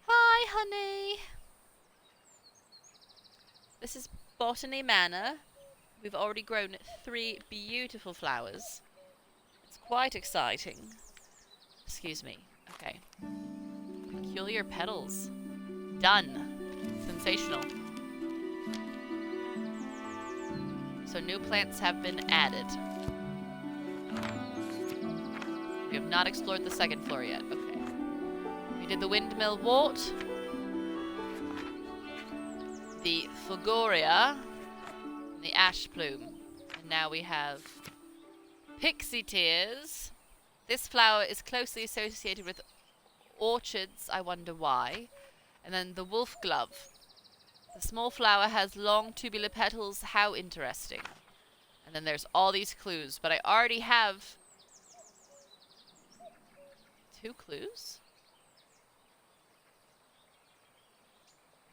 Hi, honey. This is Botany Manor. We've already grown 3 beautiful flowers. It's quite exciting. Excuse me. Okay. Peculiar petals. Done. Sensational. So new plants have been added. We have not explored the second floor yet. Okay. We did the windmill wart. The Fulgoria, and the ash plume. And now we have pixie tears. This flower is closely associated with orchards, I wonder why. And then the wolf glove. The small flower has long tubular petals, how interesting. And then there's all these clues, but I already have 2 clues?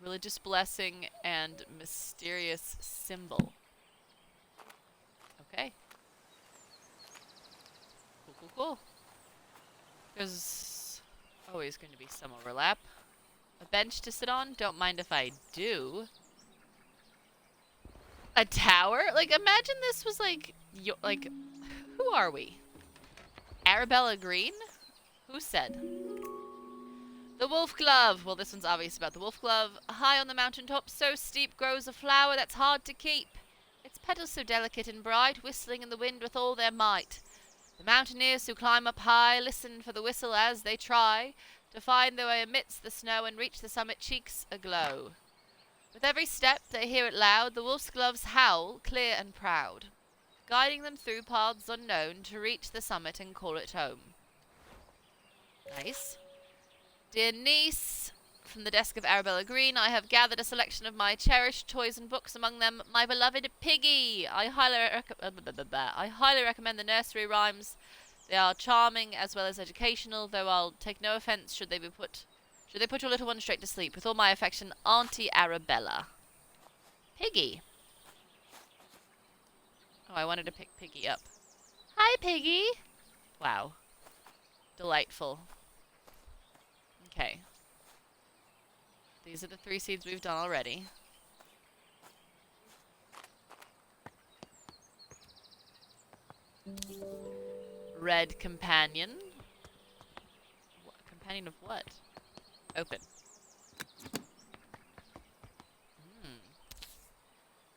Religious blessing and mysterious symbol. Okay. Cool, cool, cool. There's always going to be some overlap. A bench to sit on? Don't mind if I do. A tower? Like, imagine this was like, who are we? Arabella Green? Who said? The wolf glove. Well, this one's obvious about the wolf glove. High on the mountaintop, so steep grows a flower that's hard to keep. Its petals so delicate and bright, whistling in the wind with all their might. The mountaineers who climb up high listen for the whistle as they try to find their way amidst the snow and reach the summit, cheeks aglow. With every step they hear it loud, the wolf's gloves howl, clear and proud, guiding them through paths unknown to reach the summit and call it home. Nice. Dear niece, from the desk of Arabella Green, I have gathered a selection of my cherished toys and books, among them my beloved Piggy. I highly recommend the nursery rhymes. They are charming as well as educational, though I'll take no offence should they put your little one straight to sleep. With all my affection, Auntie Arabella. Piggy. Oh, I wanted to pick Piggy up. Hi, Piggy. Wow. Delightful. Okay. These are the 3 seeds we've done already. Red companion. Companion of what? Open.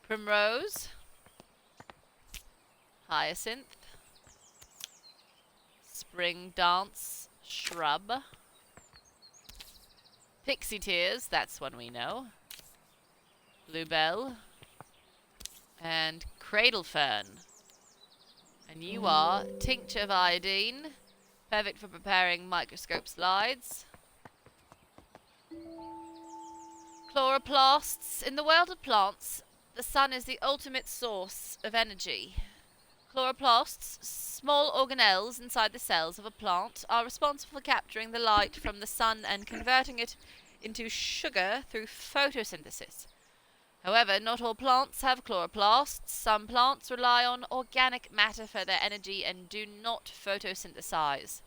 Primrose. Hyacinth. Spring dance shrub. Pixie tears, that's one we know. Bluebell. And cradle fern. And you are tincture of iodine. Perfect for preparing microscope slides. Chloroplasts. In the world of plants, the sun is the ultimate source of energy. Chloroplasts, small organelles inside the cells of a plant, are responsible for capturing the light from the sun and converting it into sugar through photosynthesis. However, not all plants have chloroplasts. Some plants rely on organic matter for their energy and do not photosynthesize.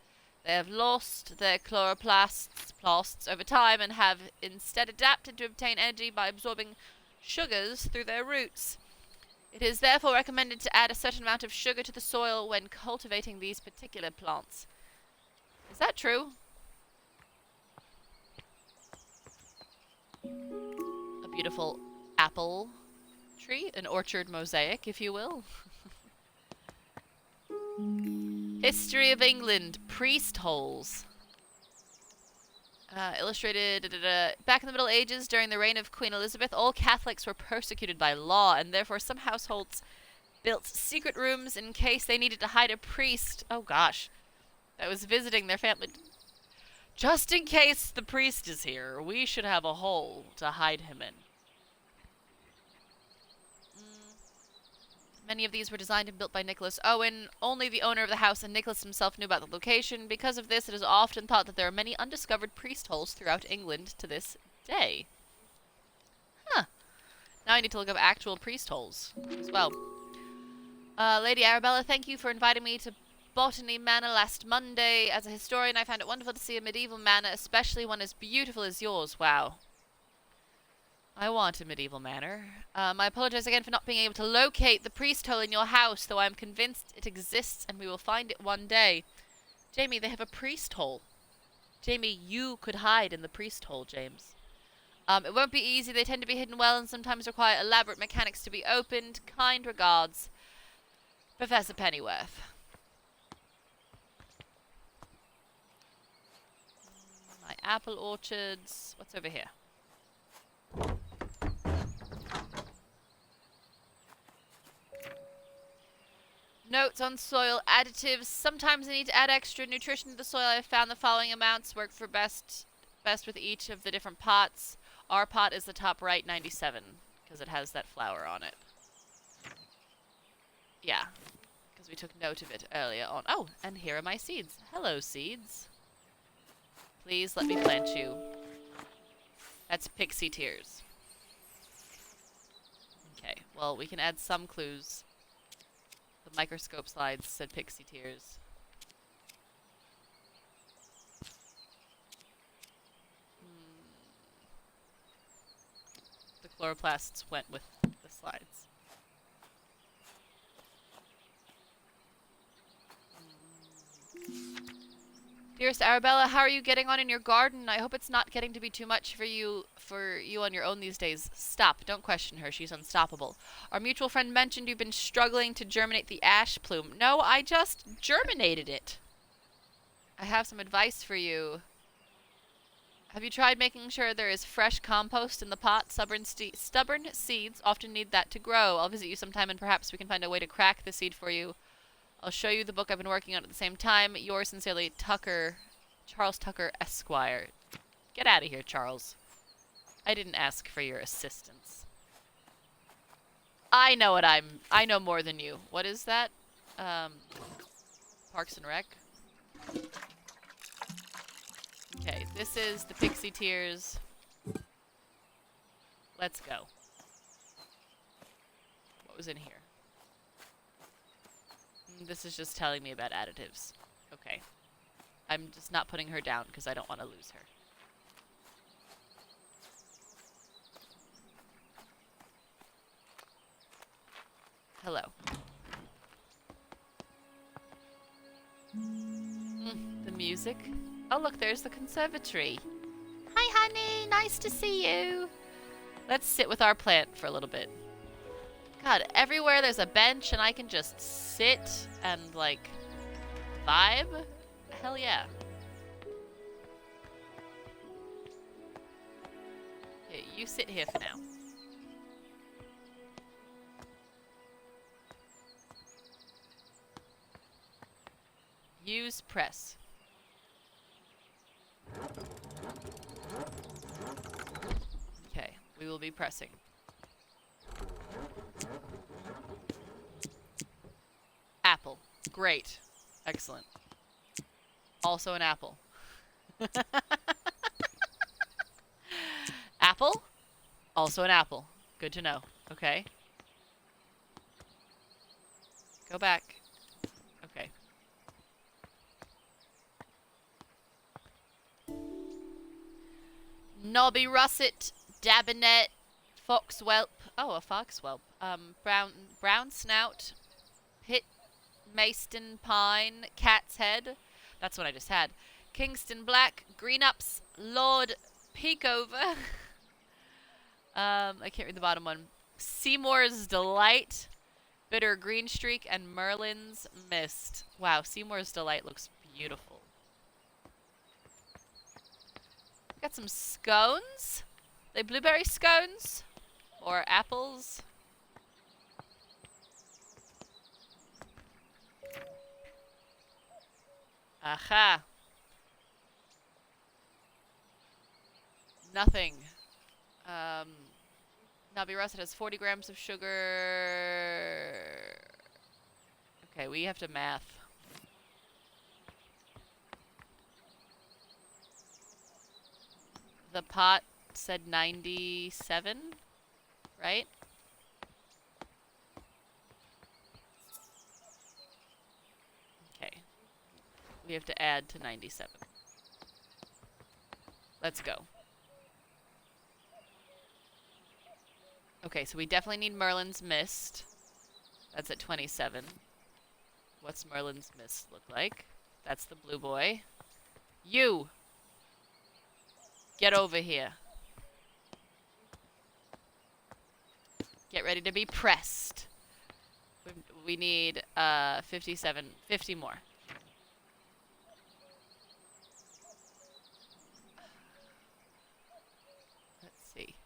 They have lost their chloroplasts over time and have instead adapted to obtain energy by absorbing sugars through their roots. It is therefore recommended to add a certain amount of sugar to the soil when cultivating these particular plants. Is that true? A beautiful apple tree, an orchard mosaic, if you will. History of England, priest holes. Illustrated, back in the Middle Ages, during the reign of Queen Elizabeth, all Catholics were persecuted by law, and therefore some households built secret rooms in case they needed to hide a priest. Oh gosh, that was visiting their family. Just in case the priest is here, we should have a hole to hide him in. Many of these were designed and built by Nicholas Owen. Only the owner of the house and Nicholas himself knew about the location. Because of this, it is often thought that there are many undiscovered priest holes throughout England to this day. Huh. Now I need to look up actual priest holes as well. Lady Arabella, thank you for inviting me to Botany Manor last Monday. As a historian, I found it wonderful to see a medieval manor, especially one as beautiful as yours. Wow. I want a medieval manor. I apologize again for not being able to locate the priest hole in your house, though I am convinced it exists and we will find it one day. Jamie, they have a priest hole. Jamie, you could hide in the priest hole, James. It won't be easy. They tend to be hidden well and sometimes require elaborate mechanics to be opened. Kind regards, Professor Pennyworth. My apple orchards. What's over here? Notes on soil additives. Sometimes I need to add extra nutrition to the soil. I have found the following amounts work for best with each of the different pots. Our pot is the top right, 97, because it has that flower on it. Yeah, because we took note of it earlier on. Oh, and here are my seeds. Hello, seeds. Please let me plant you. That's pixie tears. Okay, well, we can add some clues. The microscope slides said pixie tears. The chloroplasts went with the slides. Dearest Arabella, how are you getting on in your garden? I hope it's not getting to be too much for you on your own these days. Stop. Don't question her. She's unstoppable. Our mutual friend mentioned you've been struggling to germinate the ash plume. No, I just germinated it. I have some advice for you. Have you tried making sure there is fresh compost in the pot? Stubborn seeds often need that to grow. I'll visit you sometime and perhaps we can find a way to crack the seed for you. I'll show you the book I've been working on at the same time. Yours sincerely, Charles Tucker, Esquire. Get out of here, Charles. I didn't ask for your assistance. I know more than you. What is that? Parks and Rec? Okay, this is the Pixie Tears. Let's go. What was in here? This is just telling me about additives. Okay. I'm just not putting her down because I don't want to lose her. Hello. The music. Oh, look, there's the conservatory. Hi, honey. Nice to see you. Let's sit with our plant for a little bit. God, everywhere there's a bench and I can just sit and, like, vibe. Hell yeah. Okay, you sit here for now. Use press. Okay, we will be pressing. Apple. Great. Excellent. Also an apple. Apple? Also an apple. Good to know. Okay. Go back. Okay. Nobby Russet, Dabinet, Foxwhelp. Oh, a foxwhelp. Brown Snout, Pit Mayston Pine, Cat's Head. That's what I just had. Kingston Black, Greenups, Lord Peakover. I can't read the bottom one. Seymour's Delight, Bitter Green Streak, and Merlin's Mist. Wow, Seymour's Delight looks beautiful. Got some scones. They blueberry scones? Or apples? Aha. Nothing. Nobby Russet has 40 grams of sugar. Okay, we have to math. The pot said 97, right? Okay. We have to add to 97. Let's go. Okay, so we definitely need Merlin's Mist. That's at 27. What's Merlin's Mist look like? That's the blue boy. You! Get over here. Get ready to be pressed. We need 50 more. Let's see.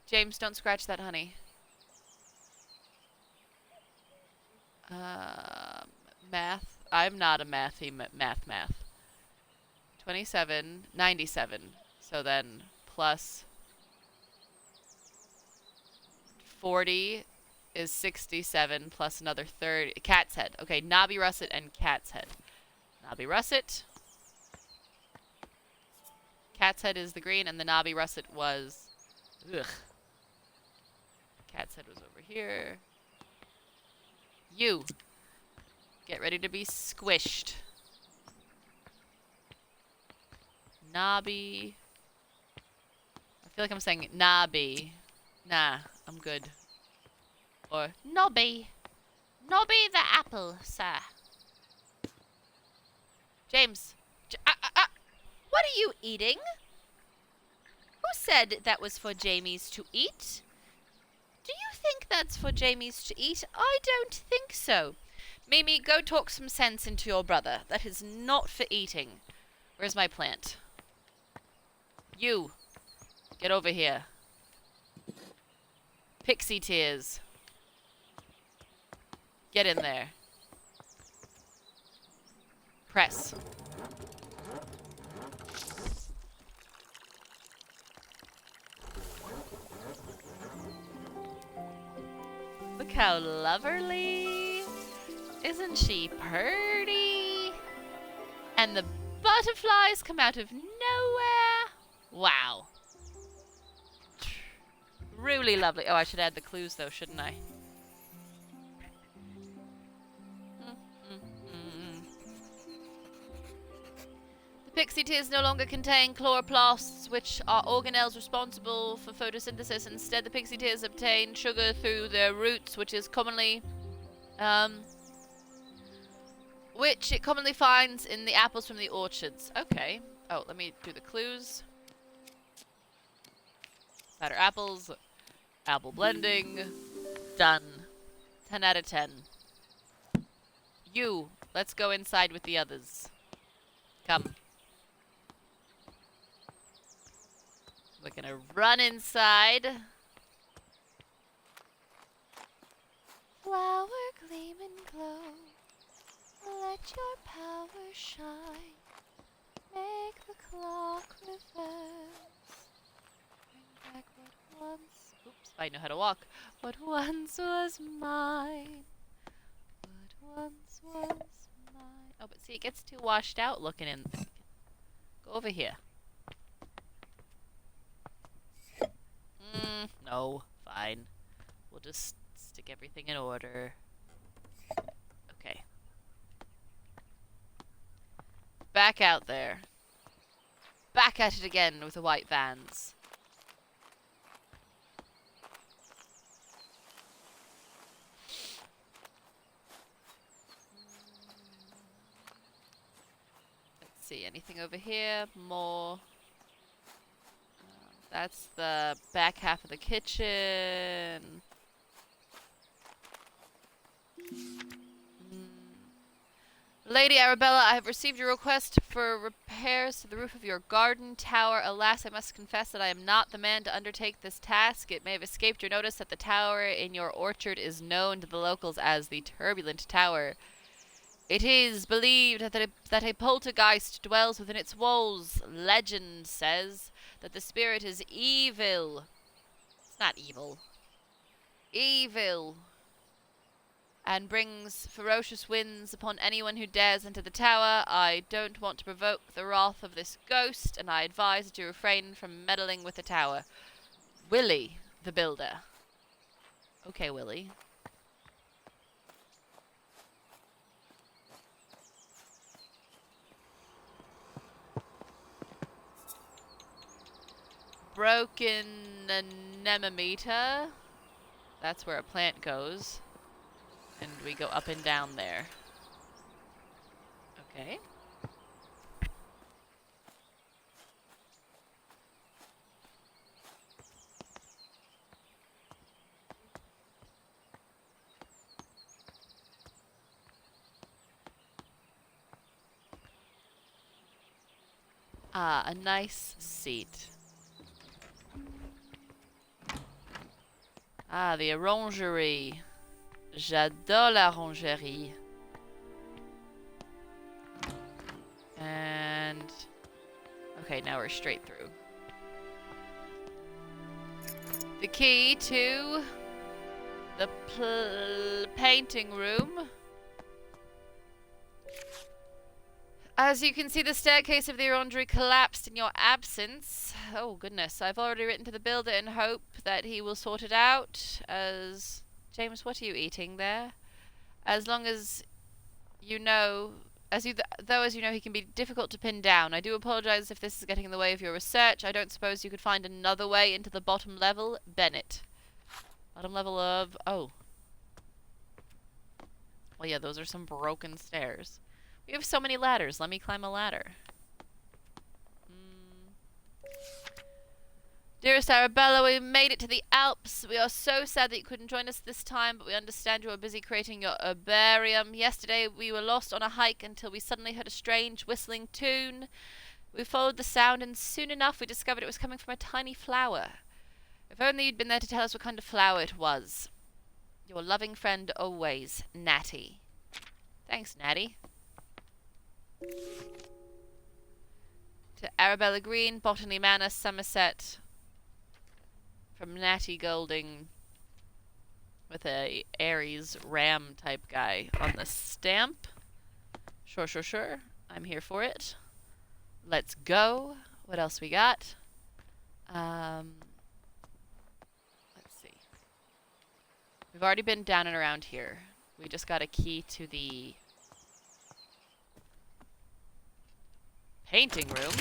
James, don't scratch that, honey. Math. I'm not a mathy math. 27, 97. So then plus 40 is 67 plus another 30. Cat's Head. Okay, Nobby Russet and Cat's Head. Nobby Russet. Cat's Head is the green and the Nobby Russet was... Ugh. Cat's Head was over here. You. Get ready to be squished. Nobby. I feel like I'm saying Nobby. Nah, I'm good. Or Nobby. Nobby the apple, sir. James. What are you eating? Who said that was for Jamie's to eat? Do you think that's for Jamie's to eat? I don't think so. Mimi, go talk some sense into your brother. That is not for eating. Where's my plant? You! Get over here. Pixie tears. Get in there. Press. Look how lovely. Isn't she pretty? And the butterflies come out of nowhere. Wow. Really lovely. Oh, I should add the clues though, shouldn't I? The pixie tears no longer contain chloroplasts, which are organelles responsible for photosynthesis. Instead, the pixie tears obtain sugar through their roots, which it commonly finds in the apples from the orchards. Okay. Oh, let me do the clues. Cider apples. Apple blending. Done. 10 out of 10. You, let's go inside with the others. Come. We're gonna run inside. Flower gleam and glow. Let your power shine. Make the clock reverse. Bring back what once... Oops, I know how to walk. What once was mine. What once was mine. Oh, but see, it gets too washed out looking in. Go over here. No, fine. We'll just stick everything in order. Okay. Back out there. Back at it again with the white vans. Let's see, anything over here? More. That's the back half of the kitchen. Lady Arabella, I have received your request for repairs to the roof of your garden tower. Alas, I must confess that I am not the man to undertake this task. It may have escaped your notice that the tower in your orchard is known to the locals as the Turbulent Tower. It is believed that a poltergeist dwells within its walls. Legend says that the spirit is evil. It's not evil. Evil. And brings ferocious winds upon anyone who dares enter the tower. I don't want to provoke the wrath of this ghost, and I advise that you refrain from meddling with the tower. Willie, the builder. Okay, Willie. Broken anemometer. That's where a plant goes. And we go up and down there. Okay. Ah, a nice seat. Ah, the orangerie. J'adore la orangerie. And... okay, now we're straight through. The key to the painting room. As you can see, the staircase of the orangery collapsed in your absence. Oh, goodness. I've already written to the builder in hope that he will sort it out. As... James, what are you eating there? As long as you know... as you know, he can be difficult to pin down. I do apologize if this is getting in the way of your research. I don't suppose you could find another way into the bottom level? Bennett. Bottom level of... oh. Well, yeah, those are some broken stairs. We have so many ladders. Let me climb a ladder. Dearest Arabella, we made it to the Alps. We are so sad that you couldn't join us this time, but we understand you are busy creating your herbarium. Yesterday we were lost on a hike until we suddenly heard a strange whistling tune. We followed the sound, and soon enough we discovered it was coming from a tiny flower. If only you'd been there to tell us what kind of flower it was. Your loving friend always, Natty. Thanks, Natty. To Arabella Green, Botany Manor, Somerset. From Natty Golding. With a Aries Ram type guy on the stamp. Sure. I'm here for it. Let's go. What else we got? Let's see. We've already been down and around here. We just got a key to the painting room.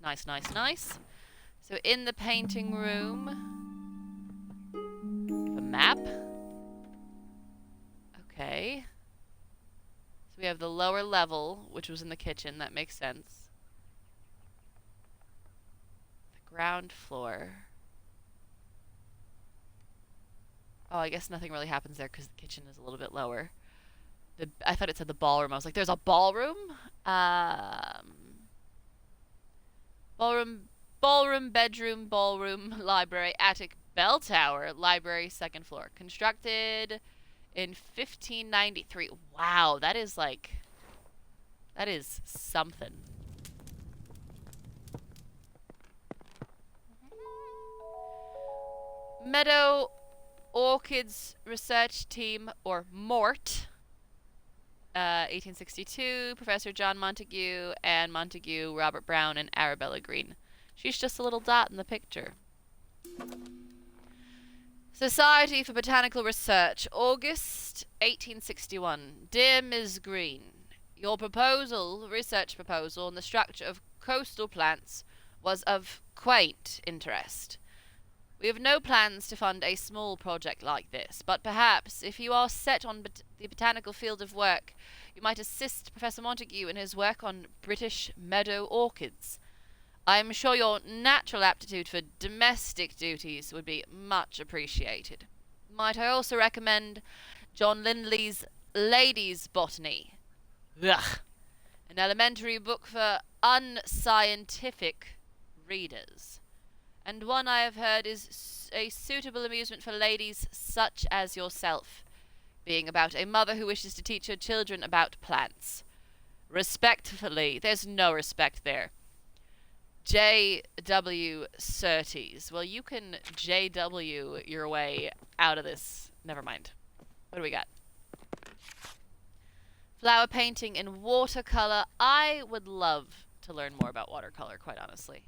Nice. So in the painting room, the map. Okay. So we have the lower level, which was in the kitchen. That makes sense. The ground floor. Oh, I guess nothing really happens there because the kitchen is a little bit lower. I thought it said the ballroom. I was like, there's a ballroom? Ballroom, bedroom, ballroom, library, attic, bell tower, library, second floor. Constructed in 1593. Wow, that is something. Meadow Orchids Research Team, or MORT. 1862, Professor John Montague, Anne Montague, Robert Brown, and Arabella Green. She's just a little dot in the picture. Society for Botanical Research, August 1861. Dear Ms. Green, your research proposal on the structure of coastal plants was of quaint interest. We have no plans to fund a small project like this, but perhaps, if you are set on the botanical field of work, you might assist Professor Montague in his work on British meadow orchids. I am sure your natural aptitude for domestic duties would be much appreciated. Might I also recommend John Lindley's Ladies' Botany? Ugh. An elementary book for unscientific readers. And one I have heard is a suitable amusement for ladies such as yourself, being about a mother who wishes to teach her children about plants. Respectfully, there's no respect there. J.W. Surtees. Well, you can J.W. your way out of this. Never mind. What do we got? Flower painting in watercolor. I would love to learn more about watercolor, quite honestly.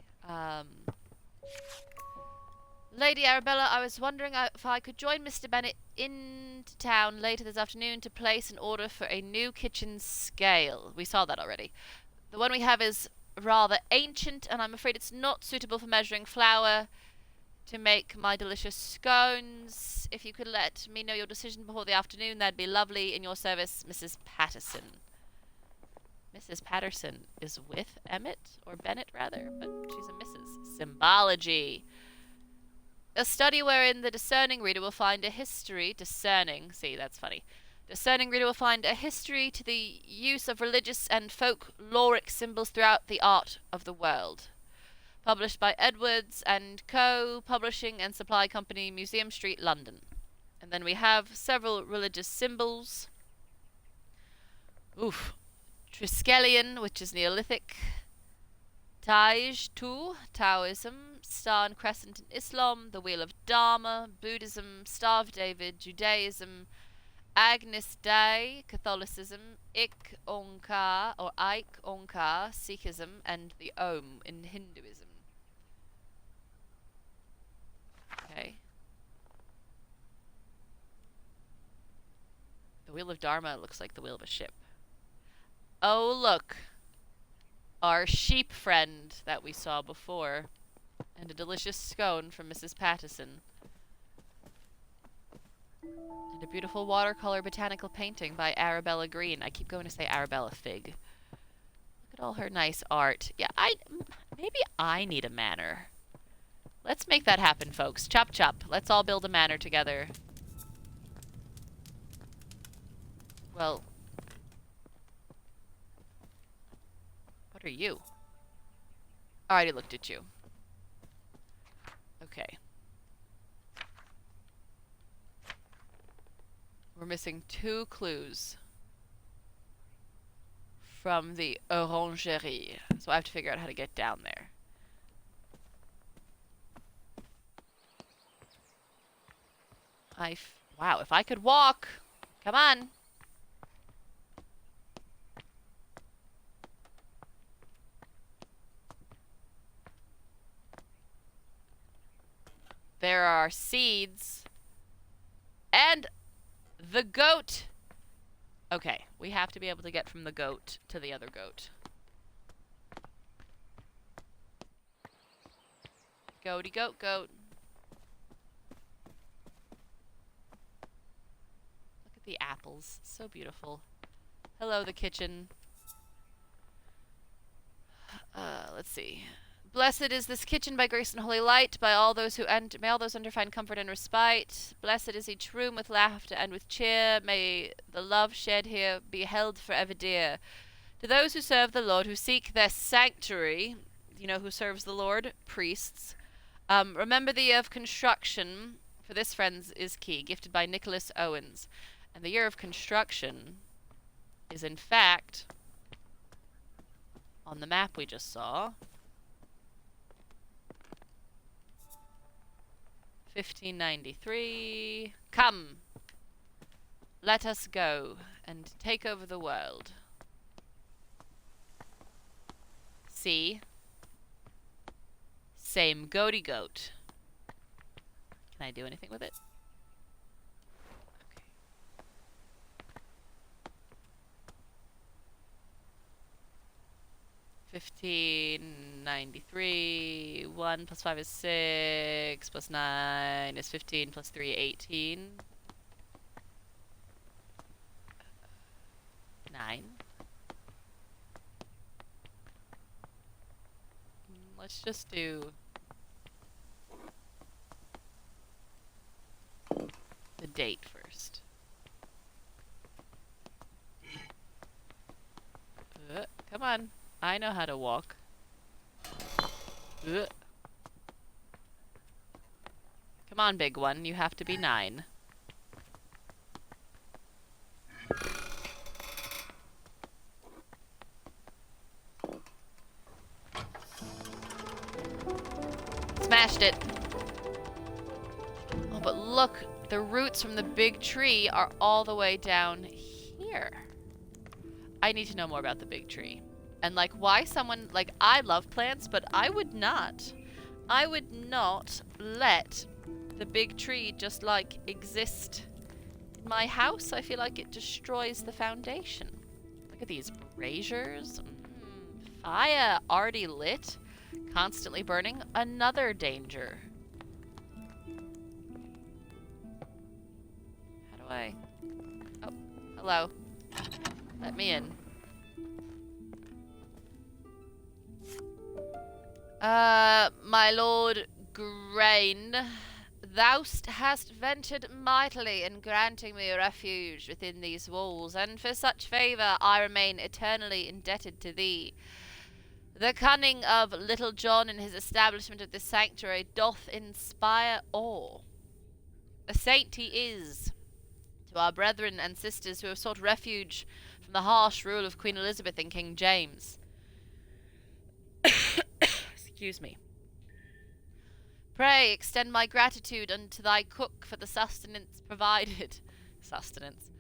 Lady Arabella, I was wondering if I could join Mr. Bennet into town later this afternoon to place an order for a new kitchen scale. We saw that already. The one we have is rather ancient, and I'm afraid it's not suitable for measuring flour to make my delicious scones. If you could let me know your decision before the afternoon, that'd be lovely. In your service, Mrs. Patterson. Mrs. Patterson is with Emmett, or Bennett rather, but she's a Mrs. Symbology. A study wherein the discerning reader will find a history, discerning reader will find a history to the use of religious and folkloric symbols throughout the art of the world. Published by Edwards and Co., Publishing and Supply Company, Museum Street, London. And then we have several religious symbols. Triskelion, which is Neolithic. Taj, Taoism. Star and Crescent in Islam. The Wheel of Dharma. Buddhism. Star of David. Judaism. Agnus Dei, Catholicism. Ik Onkar, or Aik Onkar, Sikhism. And the Om in Hinduism. Okay. The Wheel of Dharma looks like the wheel of a ship. Oh, look. Our sheep friend that we saw before. And a delicious scone from Mrs. Patterson. And a beautiful watercolor botanical painting by Arabella Green. I keep going to say Arabella Fig. Look at all her nice art. Yeah, maybe I need a manor. Let's make that happen, folks. Chop chop. Let's all build a manor together. Well, What are you? I already looked at you. Okay. We're missing 2 clues from the orangerie. So I have to figure out how to get down there. Wow, if I could walk! Come on! There are seeds. And the goat! Okay, we have to be able to get from the goat to the other goat. Goaty goat goat. Look at the apples. So beautiful. Hello, the kitchen. Let's see. Blessed is this kitchen by grace and holy light, by all those who may all those enter find comfort and respite. Blessed is each room with laughter and with cheer. May the love shed here be held forever dear. To those who serve the Lord, who seek their sanctuary, you know who serves the Lord? Priests. Remember the year of construction, for this, friends, is key, gifted by Nicholas Owens. And the year of construction is, in fact, on the map we just saw, 1593. Come, let us go and take over the world. See? Same goaty goat. Can I do anything with it? Okay. 1593. 1 plus 5 is 6. Plus 9 is 15. Plus 3, 18. 9. Let's just do the date first. Come on. I know how to walk. Come on, big one. You have to be 9. Smashed it. Oh, but look. The roots from the big tree are all the way down here. I need to know more about the big tree. And, like, why someone... Like, I love plants, but I would not let the big tree just, like, exist in my house. I feel like it destroys the foundation. Look at these braziers. Fire already lit. Constantly burning. Another danger. How do I... Oh, hello. Let me in. My lord Grain, thou hast ventured mightily in granting me refuge within these walls, and for such favour I remain eternally indebted to thee. The cunning of Little John in his establishment of this sanctuary doth inspire awe. A saint he is to our brethren and sisters who have sought refuge from the harsh rule of Queen Elizabeth and King James. Excuse me. Pray extend my gratitude unto thy cook for the sustenance provided. Sustenance.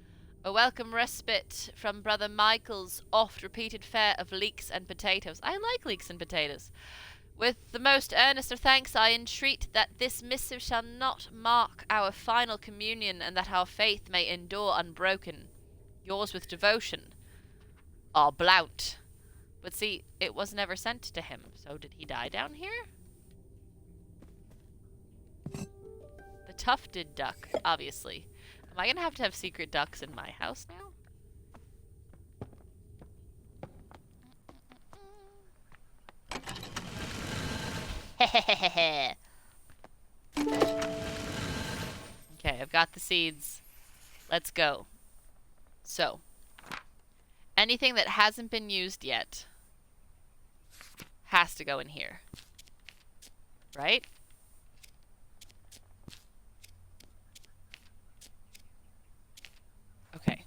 A welcome respite from Brother Michael's oft-repeated fare of leeks and potatoes. I like leeks and potatoes. With the most earnest of thanks, I entreat that this missive shall not mark our final communion, and that our faith may endure unbroken. Yours with devotion, R. Blount. But see, it was never sent to him, so did he die down here? The tufted duck, obviously. Am I gonna have to have secret ducks in my house now? Hehehehe. Okay, I've got the seeds. Let's go. So, anything that hasn't been used yet, has to go in here. Right? Okay.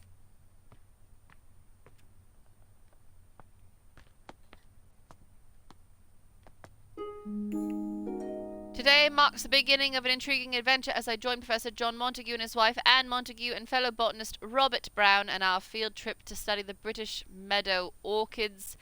Today marks the beginning of an intriguing adventure as I join Professor John Montague and his wife Anne Montague and fellow botanist Robert Brown on our field trip to study the British meadow orchids.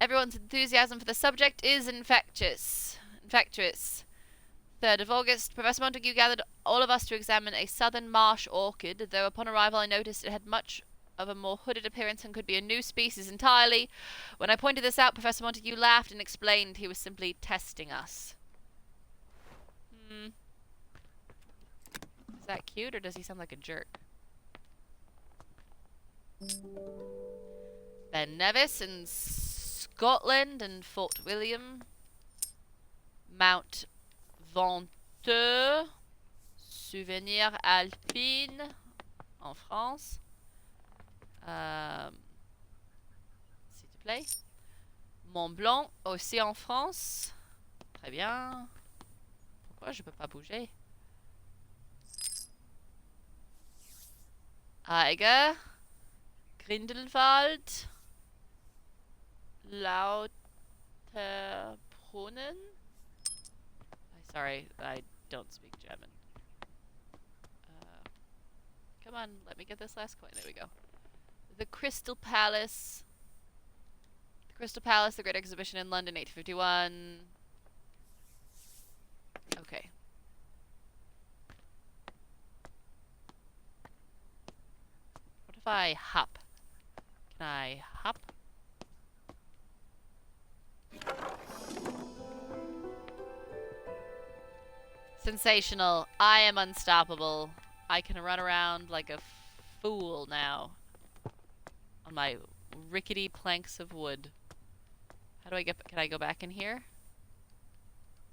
Everyone's enthusiasm for the subject is infectious. 3rd of August, Professor Montague gathered all of us to examine a southern marsh orchid, though upon arrival I noticed it had much of a more hooded appearance and could be a new species entirely. When I pointed this out, Professor Montague laughed and explained he was simply testing us. Is that cute, or does he sound like a jerk? Ben Nevis in Scotland and Fort William. Mount Ventoux. Souvenir alpine en France. S'il te plaît. Mont Blanc aussi en France. Très bien. Pourquoi je peux pas bouger? Eiger. Grindelwald. Lauterbrunnen. Sorry, I don't speak German. Come on, let me get this last coin. There we go. The Crystal Palace. The Crystal Palace, the Great Exhibition in London, 1851. Okay. What if I hop? Can I hop? Sensational. I am unstoppable. I can run around like a fool now on my rickety planks of wood. How do I get... Can I go back in here?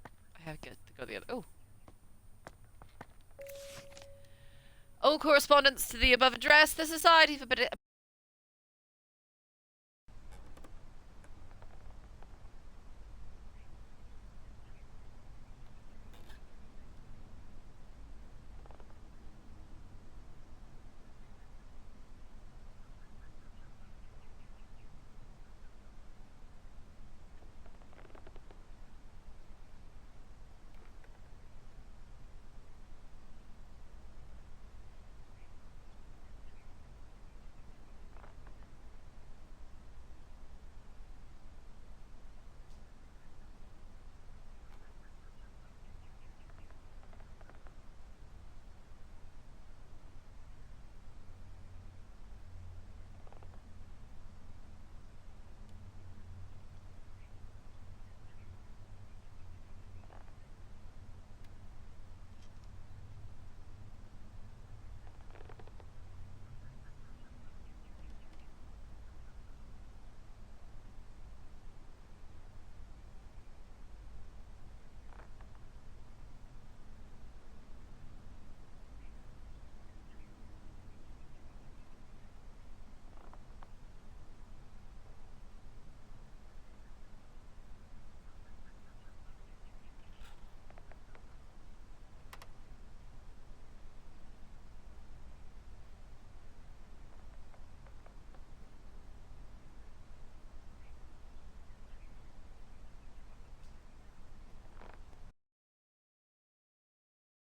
I have to go the other... Oh. All correspondence to the above address, the Society for...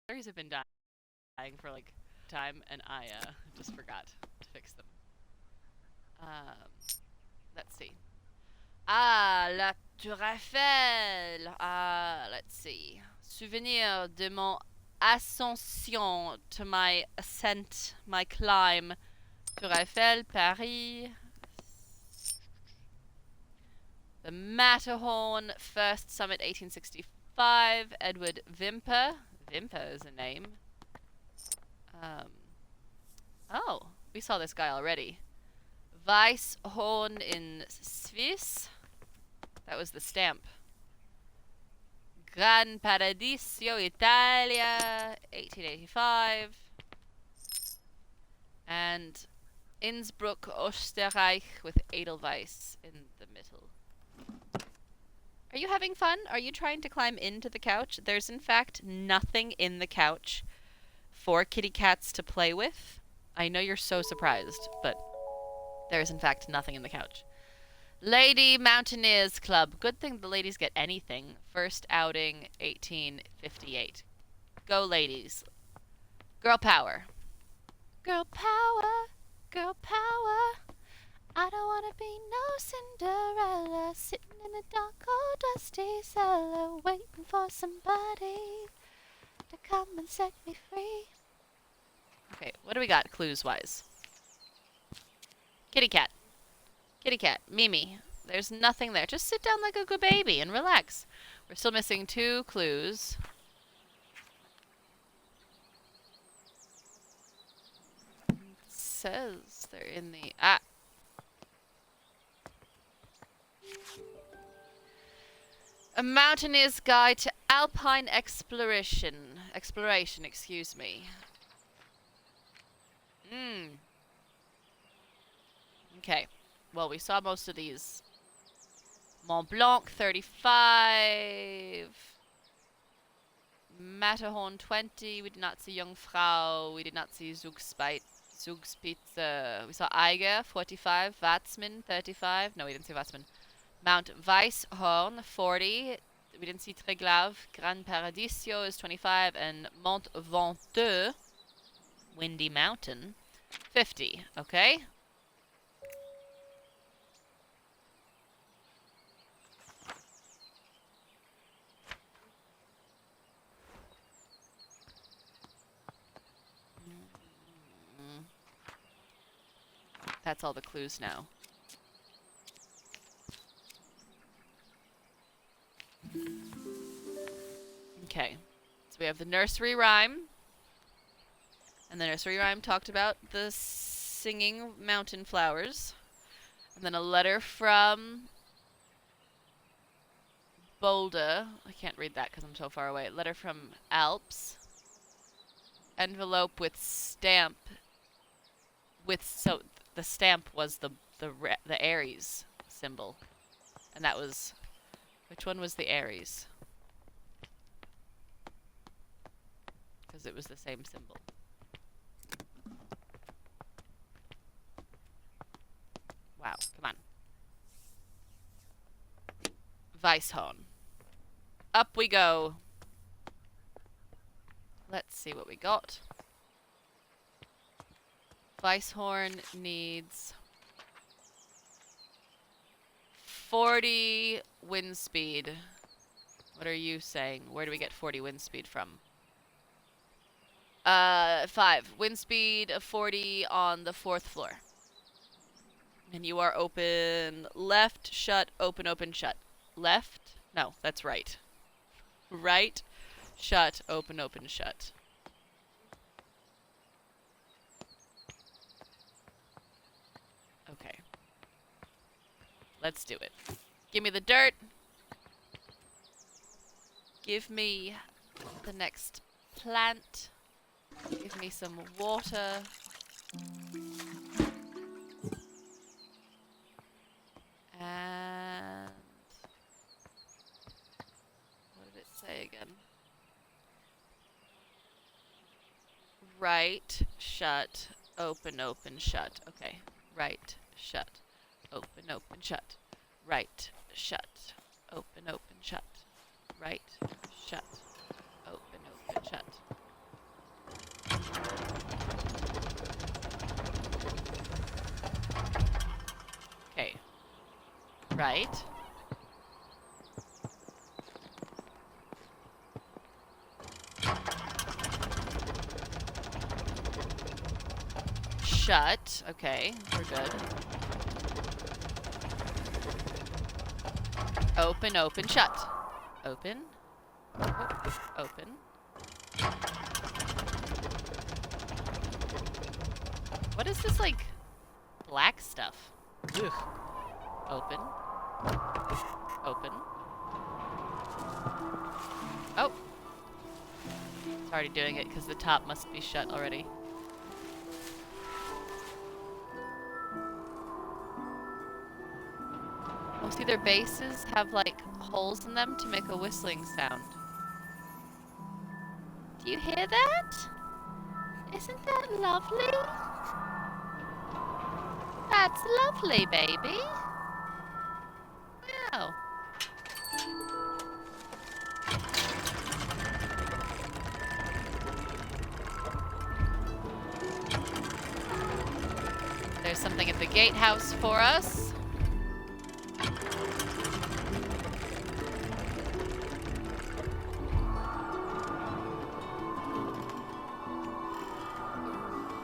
Batteries have been dying for like time, and I just forgot to fix them. Let's see. Ah, la Tour Eiffel. Let's see. Souvenir de mon ascension, to my ascent, my climb. Tour Eiffel, Paris. The Matterhorn, first summit, 1865. Edward Wimper. Wimper is a name. Oh, we saw this guy already. Weisshorn in Swiss. That was the stamp. Gran Paradiso, Italia, 1885. And Innsbruck, Österreich, with Edelweiss in the middle. Are you having fun? Are you trying to climb into the couch? There's in fact nothing in the couch for kitty cats to play with. I know you're so surprised, but there's in fact nothing in the couch. Lady Mountaineers Club. Good thing the ladies get anything. First outing, 1858. Go ladies. Girl power. Girl power. Girl power. I don't wanna be no Cinderella, sitting in a dark, cold, dusty cellar, waiting for somebody to come and set me free. Okay, what do we got clues-wise? Kitty cat. Kitty cat. Mimi. There's nothing there. Just sit down like a good baby and relax. We're still missing 2 clues. It says they're in the... Ah! A Mountaineer's Guide to Alpine Exploration. Exploration, excuse me. Okay. Well, we saw most of these. Mont Blanc, 35. Matterhorn, 20. We did not see Jungfrau. We did not see Zugspitze. We saw Eiger, 45. Watzmann, 35. No, we didn't see Watzmann. Mount Weisshorn, 40. We didn't see Triglav. Gran Paradiso is 25. And Mont Venteux, Windy Mountain, 50. Okay. That's all the clues now. Okay. So we have the nursery rhyme. And the nursery rhyme talked about the singing mountain flowers. And then a letter from Boulder. I can't read that because I'm so far away. Letter from Alps. Envelope with stamp. So the stamp was the Aries symbol. And that was... Which one was the Aries? Because it was the same symbol. Wow, come on. Weisshorn. Up we go. Let's see what we got. Weisshorn needs 40 wind speed. What are you saying? Where do we get 40 wind speed from? 5. Wind speed of 40 on the 4th floor. And you are open left, shut, open, open, shut. Left? No, that's right. Right, shut, open, open, shut. Okay. Let's do it. Give me the dirt. Give me the next plant. Give me some water. And what did it say again? Right, shut, open, open, shut. Okay. Right, shut, open, open, shut. Right, shut, open, open, shut. Right, shut, open, open, shut. Okay. Right. Shut. Okay, we're good. Open, open, shut. Open. Open. What is this, like, black stuff? Ugh. Open. Open. Oh. It's already doing it because the top must be shut already. Oh, see, their bases have, like, holes in them to make a whistling sound. Do you hear that? Isn't that lovely? That's lovely, baby. Wow. There's something at the gatehouse for us.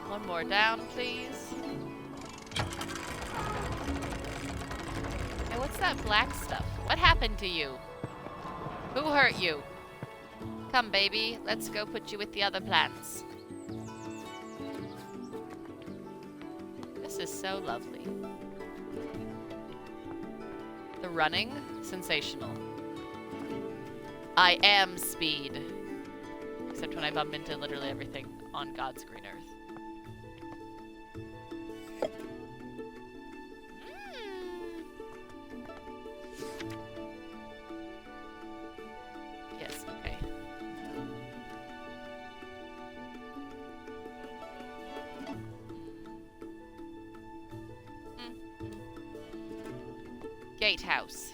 One more down, please. Hey, what's that black stuff? What happened to you? Who hurt you? Come, baby. Let's go put you with the other plants. This is so lovely. The running, sensational. I am speed. Except when I bump into literally everything on God's green earth. Yes, okay. Gatehouse.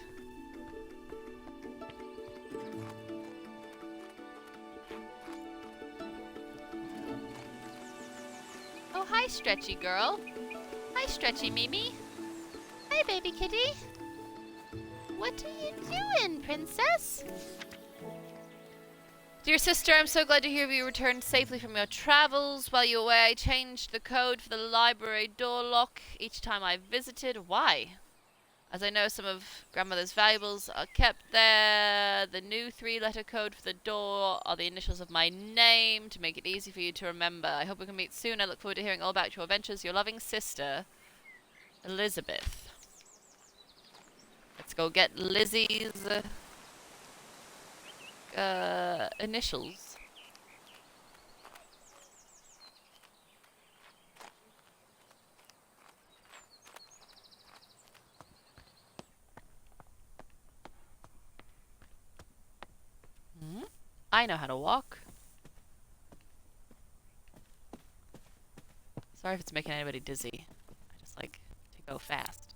Oh, hi, stretchy girl. Hi, stretchy Mimi. Hi, baby kitty. What are you doing, princess? Dear sister, I'm so glad to hear you returned safely from your travels. While you were away, I changed the code for the library door lock each time I visited. Why? As I know some of grandmother's valuables are kept there. The new 3-letter code for the door are the initials of my name to make it easy for you to remember. I hope we can meet soon. I look forward to hearing all about your adventures. Your loving sister, Elizabeth. Let's go get Lizzie's initials. I know how to walk. Sorry if it's making anybody dizzy. I just like to go fast.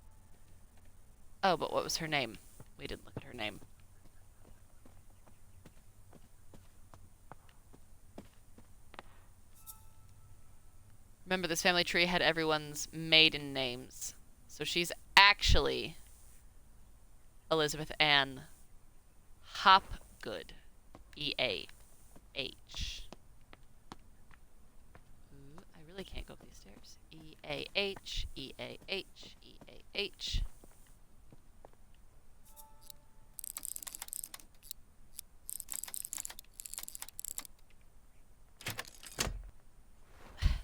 Oh, but what was her name? We didn't look at her name. Remember, this family tree had everyone's maiden names. So she's actually Elizabeth Ann Hopgood. E-A-H. Ooh, I really can't go up these stairs. E-A-H, E-A-H, E-A-H.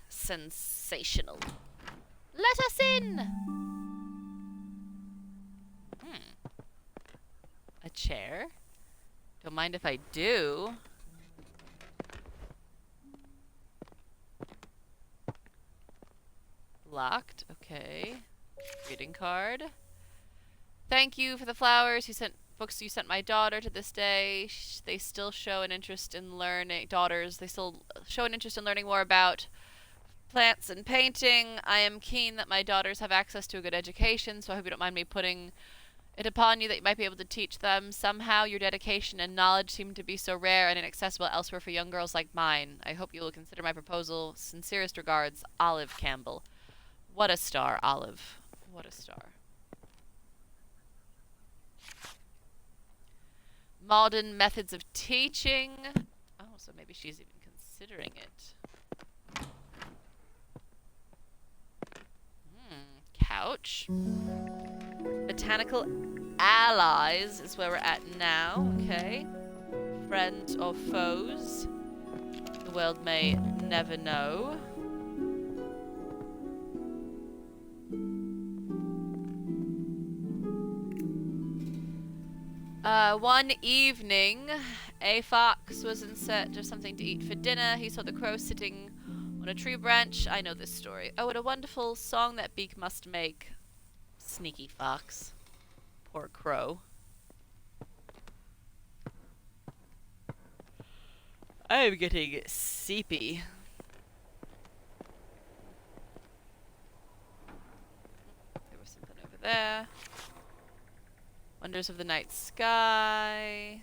Sensational. Let us in! A chair? Don't mind if I do. Locked. Okay. Greeting card. Thank you for the flowers books you sent my daughter to this day. They still show an interest in learning. They still show an interest in learning more about plants and painting. I am keen that my daughters have access to a good education, so I hope you don't mind me putting it upon you that you might be able to teach them. Somehow your dedication and knowledge seem to be so rare and inaccessible elsewhere for young girls like mine. I hope you will consider my proposal. Sincerest regards, Olive Campbell. What a star, Olive. What a star. Modern methods of teaching. Oh, so maybe she's even considering it. Couch. Botanical allies is where we're at now. Okay. Friends or foes. The world may never know. One evening, a fox was in search of something to eat for dinner. He saw the crow sitting on a tree branch. I know this story. Oh, what a wonderful song that beak must make. Sneaky fox. Poor crow. I am getting seepy. There was something over there. Wonders of the night sky.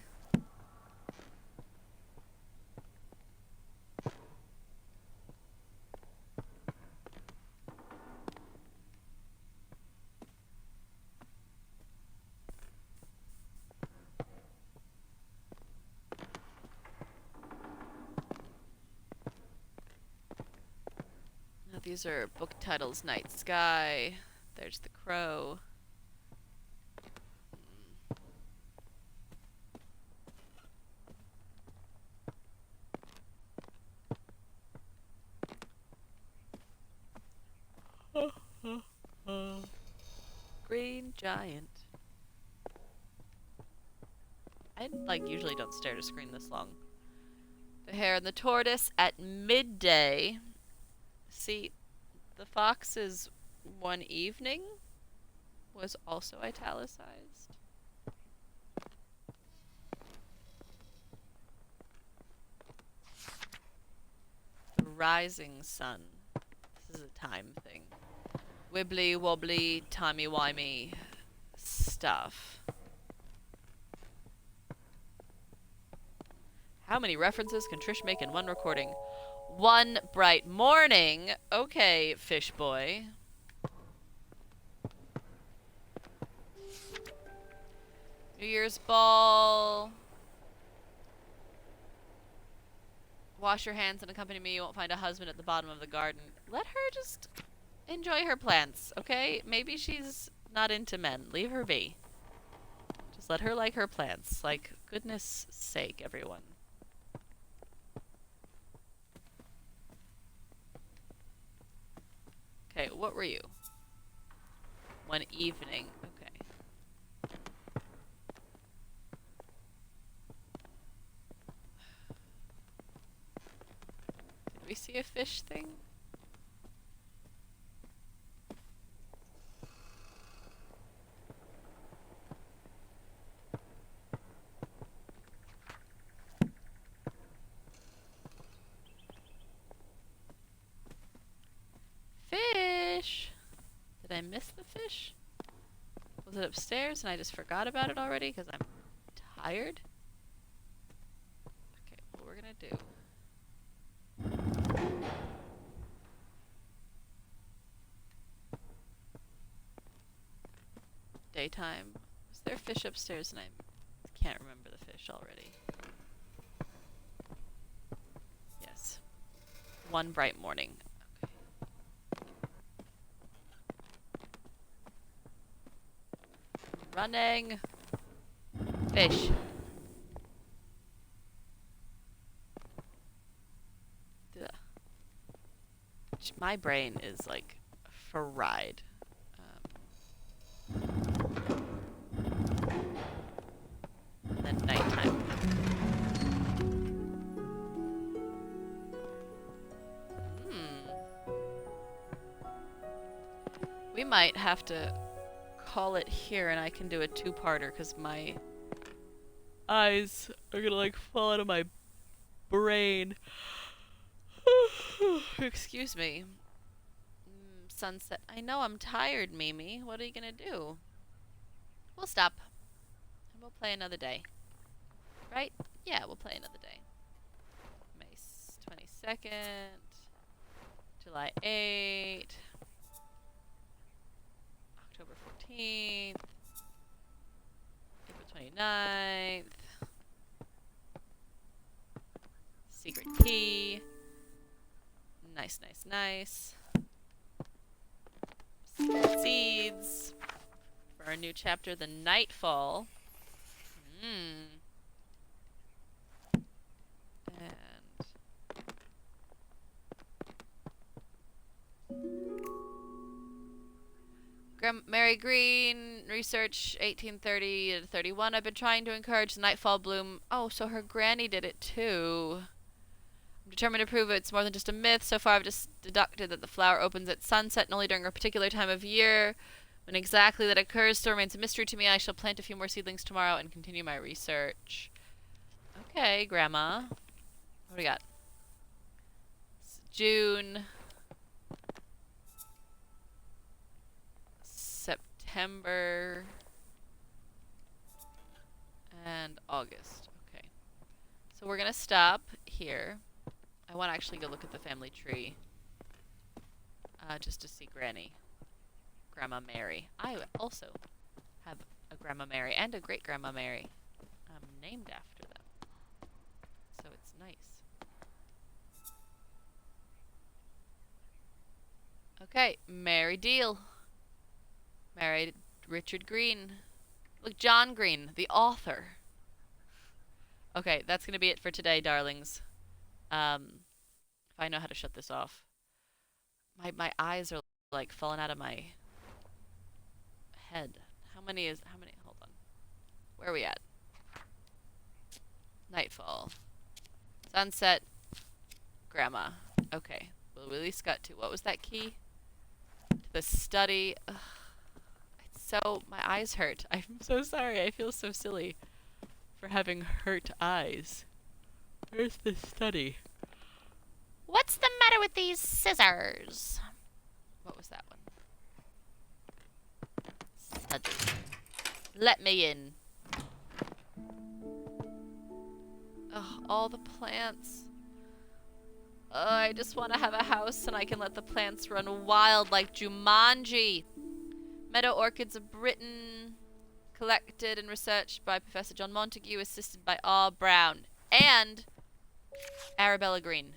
Now these are book titles. Night Sky. There's the crow. Green giant. I usually don't stare at a screen this long. The hare and the tortoise at midday. See, the fox's one evening was also italicized. The rising sun. This is a time thing. Wibbly wobbly, timey-wimey stuff. How many references can Trish make in one recording? One bright morning. Okay, fish boy. New Year's ball. Wash your hands and accompany me. You won't find a husband at the bottom of the garden. Let her just enjoy her plants, okay? Maybe she's not into men. Leave her be. Just let her like her plants. Like, goodness sake, everyone. Okay, what were you? One evening. Okay. Did we see a fish thing? Fish! Did I miss the fish? Was it upstairs and I just forgot about it already because I'm tired? Okay, what we're gonna do. Daytime. Was there fish upstairs and I can't remember the fish already? Yes. One bright morning. Running. Fish. Ugh. My brain is like fried. And then nighttime. We might have to call it here and I can do a two-parter because my eyes are gonna like fall out of my brain. Excuse me. Sunset. I know I'm tired, Mimi. What are you gonna do? We'll stop. And we'll play another day. Right? Yeah, we'll play another day. May 22nd. July 8th. October 14th. April 29th. Secret key. Nice, nice, nice. Seeds. For our new chapter, The Nightfall. And Mary Green, research 1830 to 31. I've been trying to encourage the nightfall bloom. Oh, so her granny did it too. I'm determined to prove it's more than just a myth. So far, I've just deducted that the flower opens at sunset and only during a particular time of year. When exactly that occurs still remains a mystery to me. I shall plant a few more seedlings tomorrow and continue my research. Okay, Grandma. What do we got? It's June. September. And August. Okay. So we're gonna stop here. I want to actually go look at the family tree. Just to see Granny. Grandma Mary. I also have a Grandma Mary and a great Grandma Mary. Named after them. So it's nice. Okay, Mary Deal. Married Richard Green. Look, John Green, the author. Okay, that's gonna be it for today, darlings. If I know how to shut this off. My eyes are like falling out of my head. How many? Hold on. Where are we at? Nightfall. Sunset. Grandma. Okay. Well, we at least got to. What was that key? To the study. Ugh. It's so. My eyes hurt. I'm so sorry. I feel so silly for having hurt eyes. Where's the study? What's the matter with these scissors? What was that one? Study. Let me in. Ugh, all the plants. I just want to have a house and I can let the plants run wild like Jumanji. Meadow Orchids of Britain, collected and researched by Professor John Montague, assisted by R. Brown and Arabella Green.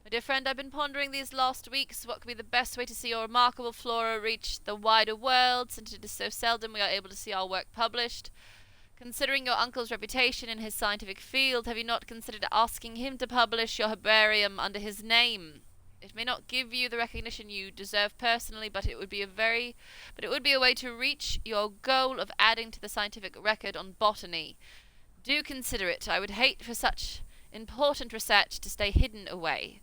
My dear friend, I've been pondering these last weeks what could be the best way to see your remarkable flora reach the wider world, since it is so seldom we are able to see our work published. Considering your uncle's reputation in his scientific field, have you not considered asking him to publish your herbarium under his name? It may not give you the recognition you deserve personally, but it would be a way to reach your goal of adding to the scientific record on botany. Do consider it. I would hate for such important research to stay hidden away.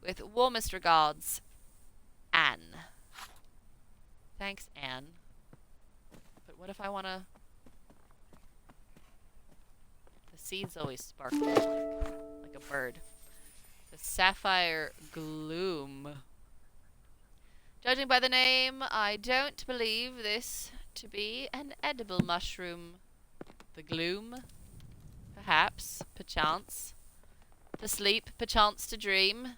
With warmest regards, Anne. Thanks, Anne. But what if I want to... The seeds always sparkle like a bird. The sapphire gloom. Judging by the name, I don't believe this to be an edible mushroom. The gloom? Perhaps, perchance. To sleep, perchance to dream.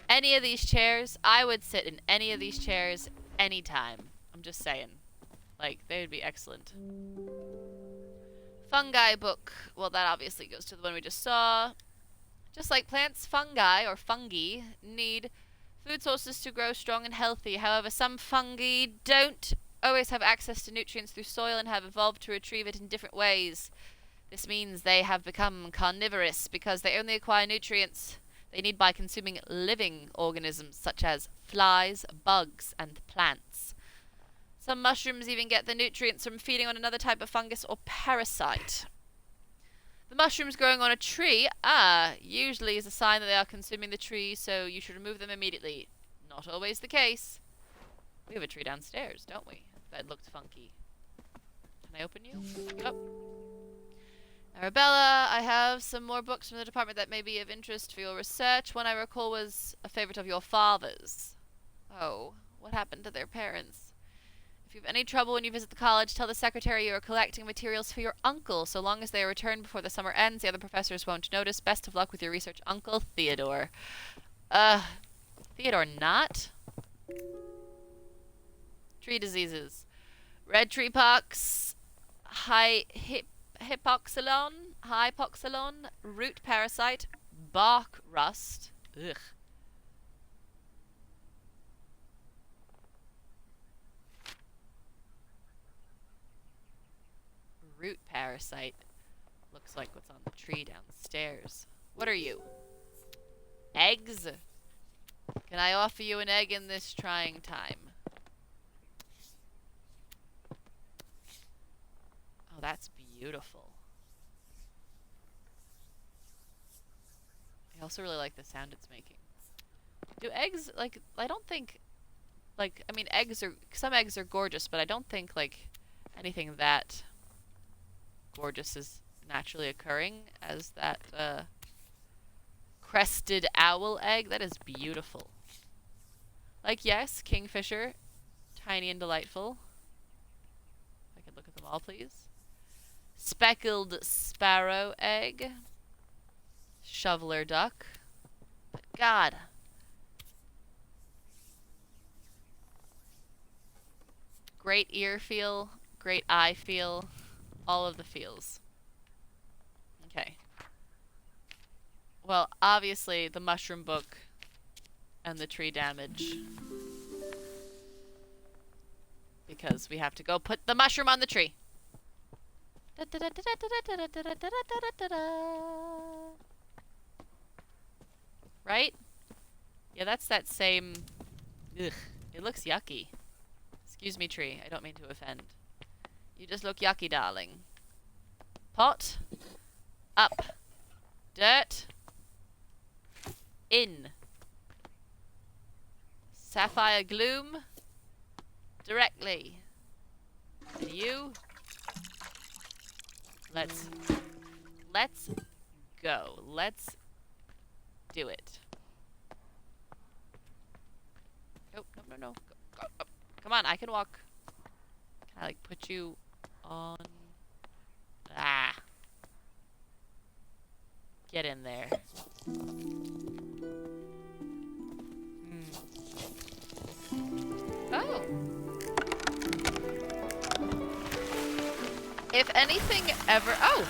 Any of these chairs, I would sit in any of these chairs anytime. I'm just saying. Like, they would be excellent. Fungi book. Well, that obviously goes to the one we just saw. Just like plants, fungi, or fungi, need food sources to grow strong and healthy. However, some fungi don't always have access to nutrients through soil and have evolved to retrieve it in different ways. This means they have become carnivorous because they only acquire nutrients they need by consuming living organisms such as flies, bugs, and plants. Some mushrooms even get the nutrients from feeding on another type of fungus or parasite. The mushrooms growing on a tree, usually is a sign that they are consuming the tree, so you should remove them immediately. Not always the case. We have a tree downstairs, don't we? That looked funky. Can I open you? Yep. Arabella, I have some more books from the department that may be of interest for your research. One I recall was a favorite of your father's. Oh, what happened to their parents? If you have any trouble when you visit the college, tell the secretary you are collecting materials for your uncle. So long as they are returned before the summer ends, the other professors won't notice. Best of luck with your research, Uncle Theodore. Theodore not? Tree diseases. Red tree pox, hypoxylon, root parasite, bark rust. Ugh. Root parasite. Looks like what's on the tree downstairs. What are you? Eggs? Can I offer you an egg in this trying time? Oh, that's beautiful. I also really like the sound it's making. Do eggs, like, I don't think Like, I mean, some eggs are gorgeous, but I don't think, like, anything that gorgeous is naturally occurring as that, crested owl egg. That is beautiful. Like, yes, kingfisher, tiny and delightful. If I could look at them all, please. Speckled sparrow egg. Shoveler duck. But God. Great ear feel, great eye feel, all of the feels. Okay. Well, obviously, the mushroom book and the tree damage. Because we have to go put the mushroom on the tree. Right? Yeah, that's that same... Ugh. It looks yucky. Excuse me, tree. I don't mean to offend. You just look yucky, darling. Pot. Up. Dirt. In. Sapphire gloom. Directly. And you. Let's go. Let's do it. Oh, no. Go. Oh, come on, I can walk. Can I, like, put you on? Ah. Get in there. Oh. If anything ever... Oh!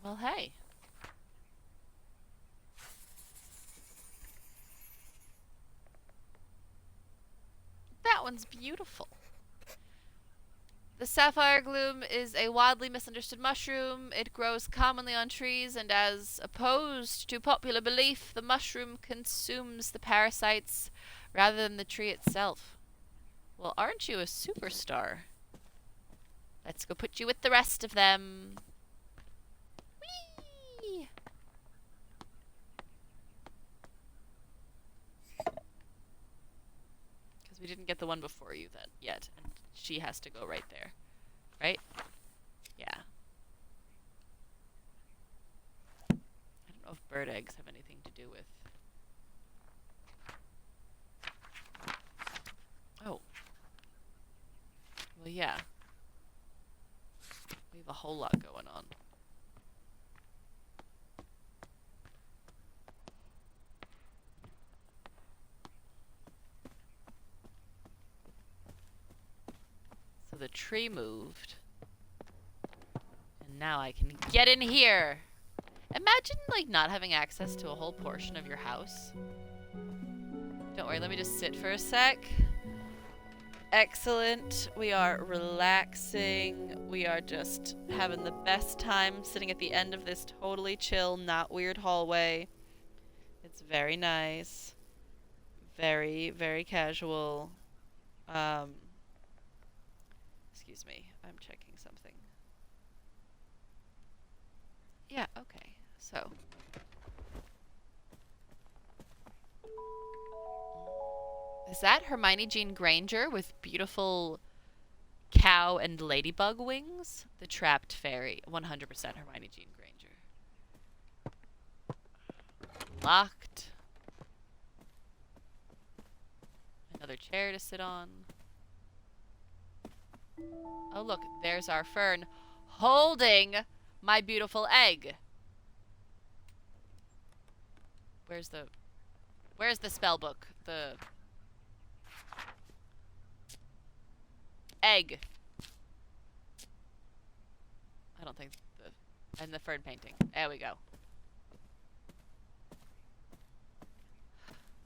Well, hey. That one's beautiful. The sapphire gloom is a wildly misunderstood mushroom. It grows commonly on trees, and as opposed to popular belief, the mushroom consumes the parasites rather than the tree itself. Well, aren't you a superstar? Let's go put you with the rest of them. Whee! Because we didn't get the one before you then yet, and she has to go right there. Right? Yeah. I don't know if bird eggs have anything to do with... Oh. Well, yeah. We have a whole lot going on. So the tree moved. And now I can get in here! Imagine, like, not having access to a whole portion of your house. Don't worry, let me just sit for a sec. Excellent. We are relaxing. We are just having the best time sitting at the end of this totally chill, not weird hallway. It's very nice. Very, very casual. Excuse me. I'm checking something. Yeah, okay. So. Is that Hermione Jean Granger with beautiful cow and ladybug wings? The trapped fairy. 100% Hermione Jean Granger. Locked. Another chair to sit on. Oh, look. There's our fern holding my beautiful egg. Where's the spell book? The egg. I don't think and the fern painting. There we go.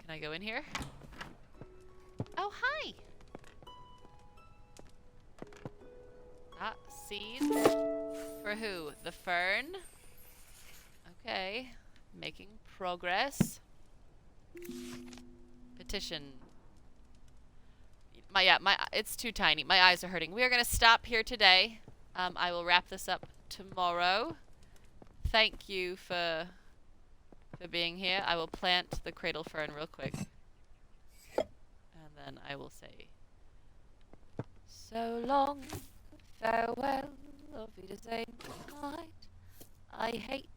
Can I go in here? Oh, hi. Ah, seeds. For who? The fern? Okay. Making progress. Petition. It's too tiny. My eyes are hurting. We are going to stop here today. I will wrap this up tomorrow. Thank you for for being here. I will plant the cradle fern real quick. And then I will say, so long, farewell, auf Wiedersehen, good night. I hate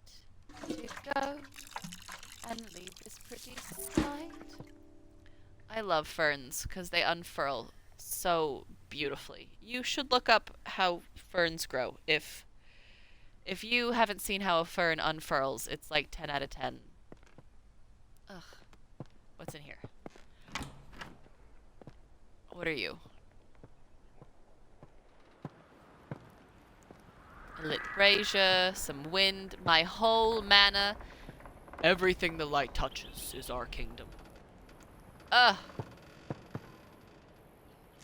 to go and leave this pretty sight. I love ferns because they unfurl so beautifully. You should look up how ferns grow. If you haven't seen how a fern unfurls, it's like 10 out of 10. Ugh. What's in here? What are you? A lit brazier, some wind, my whole manor. Everything the light touches is our kingdom. Ugh.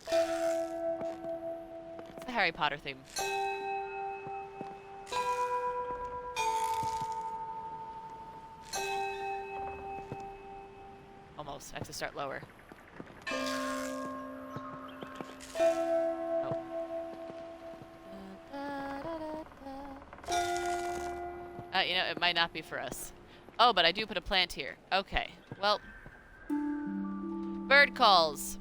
It's the Harry Potter theme. Almost. I have to start lower. Oh. You know, it might not be for us. Oh, but I do put a plant here. Okay. Well. Bird calls.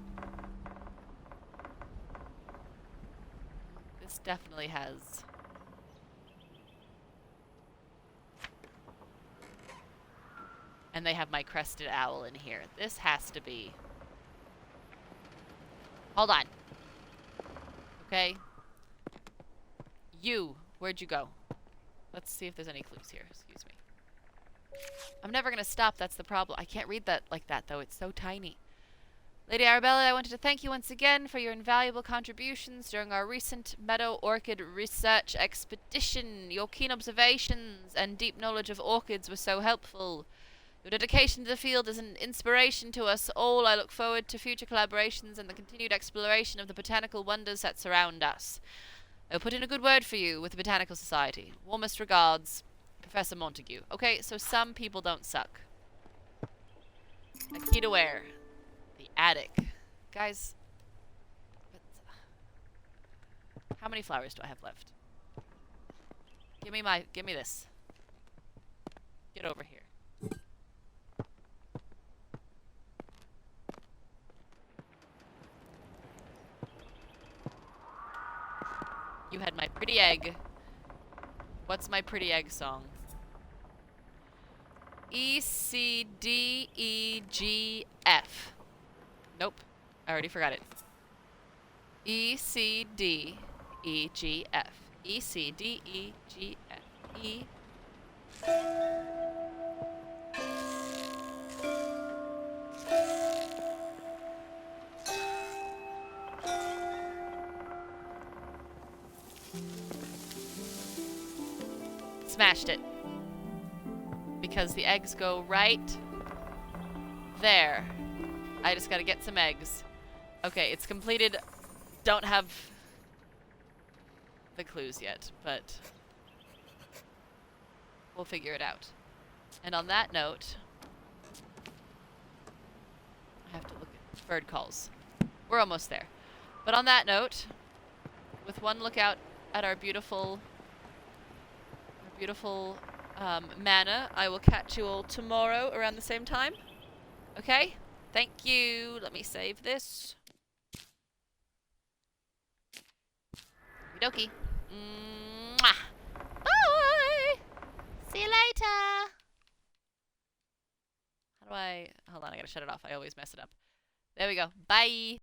This definitely has... And they have my crested owl in here. This has to be... Hold on. Okay. You. Where'd you go? Let's see if there's any clues here. Excuse me. I'm never going to stop. That's the problem. I can't read that like that, though. It's so tiny. Lady Arabella, I wanted to thank you once again for your invaluable contributions during our recent meadow orchid research expedition. Your keen observations and deep knowledge of orchids were so helpful. Your dedication to the field is an inspiration to us all. I look forward to future collaborations and the continued exploration of the botanical wonders that surround us. I will put in a good word for you with the Botanical Society. Warmest regards, Professor Montague. Okay, so some people don't suck. A key to where? The attic. Guys, how many flowers do I have left? Give me this. Get over here. You had my pretty egg. What's my pretty egg song? E, C, D, E, G, F. Nope. I already forgot it. E, C, D, E, G, F. E, C, D, E, G, F. E. Smashed it. Because the eggs go right there. I just gotta get some eggs. Okay, it's completed. Don't have the clues yet, but we'll figure it out. And on that note, I have to look at bird calls. We're almost there. But on that note, with one look out at our beautiful manor, I will catch you all tomorrow around the same time. Okay? Thank you. Let me save this. Okie dokie. Mwah. Bye! See you later. How do I... Hold on, I gotta shut it off. I always mess it up. There we go. Bye!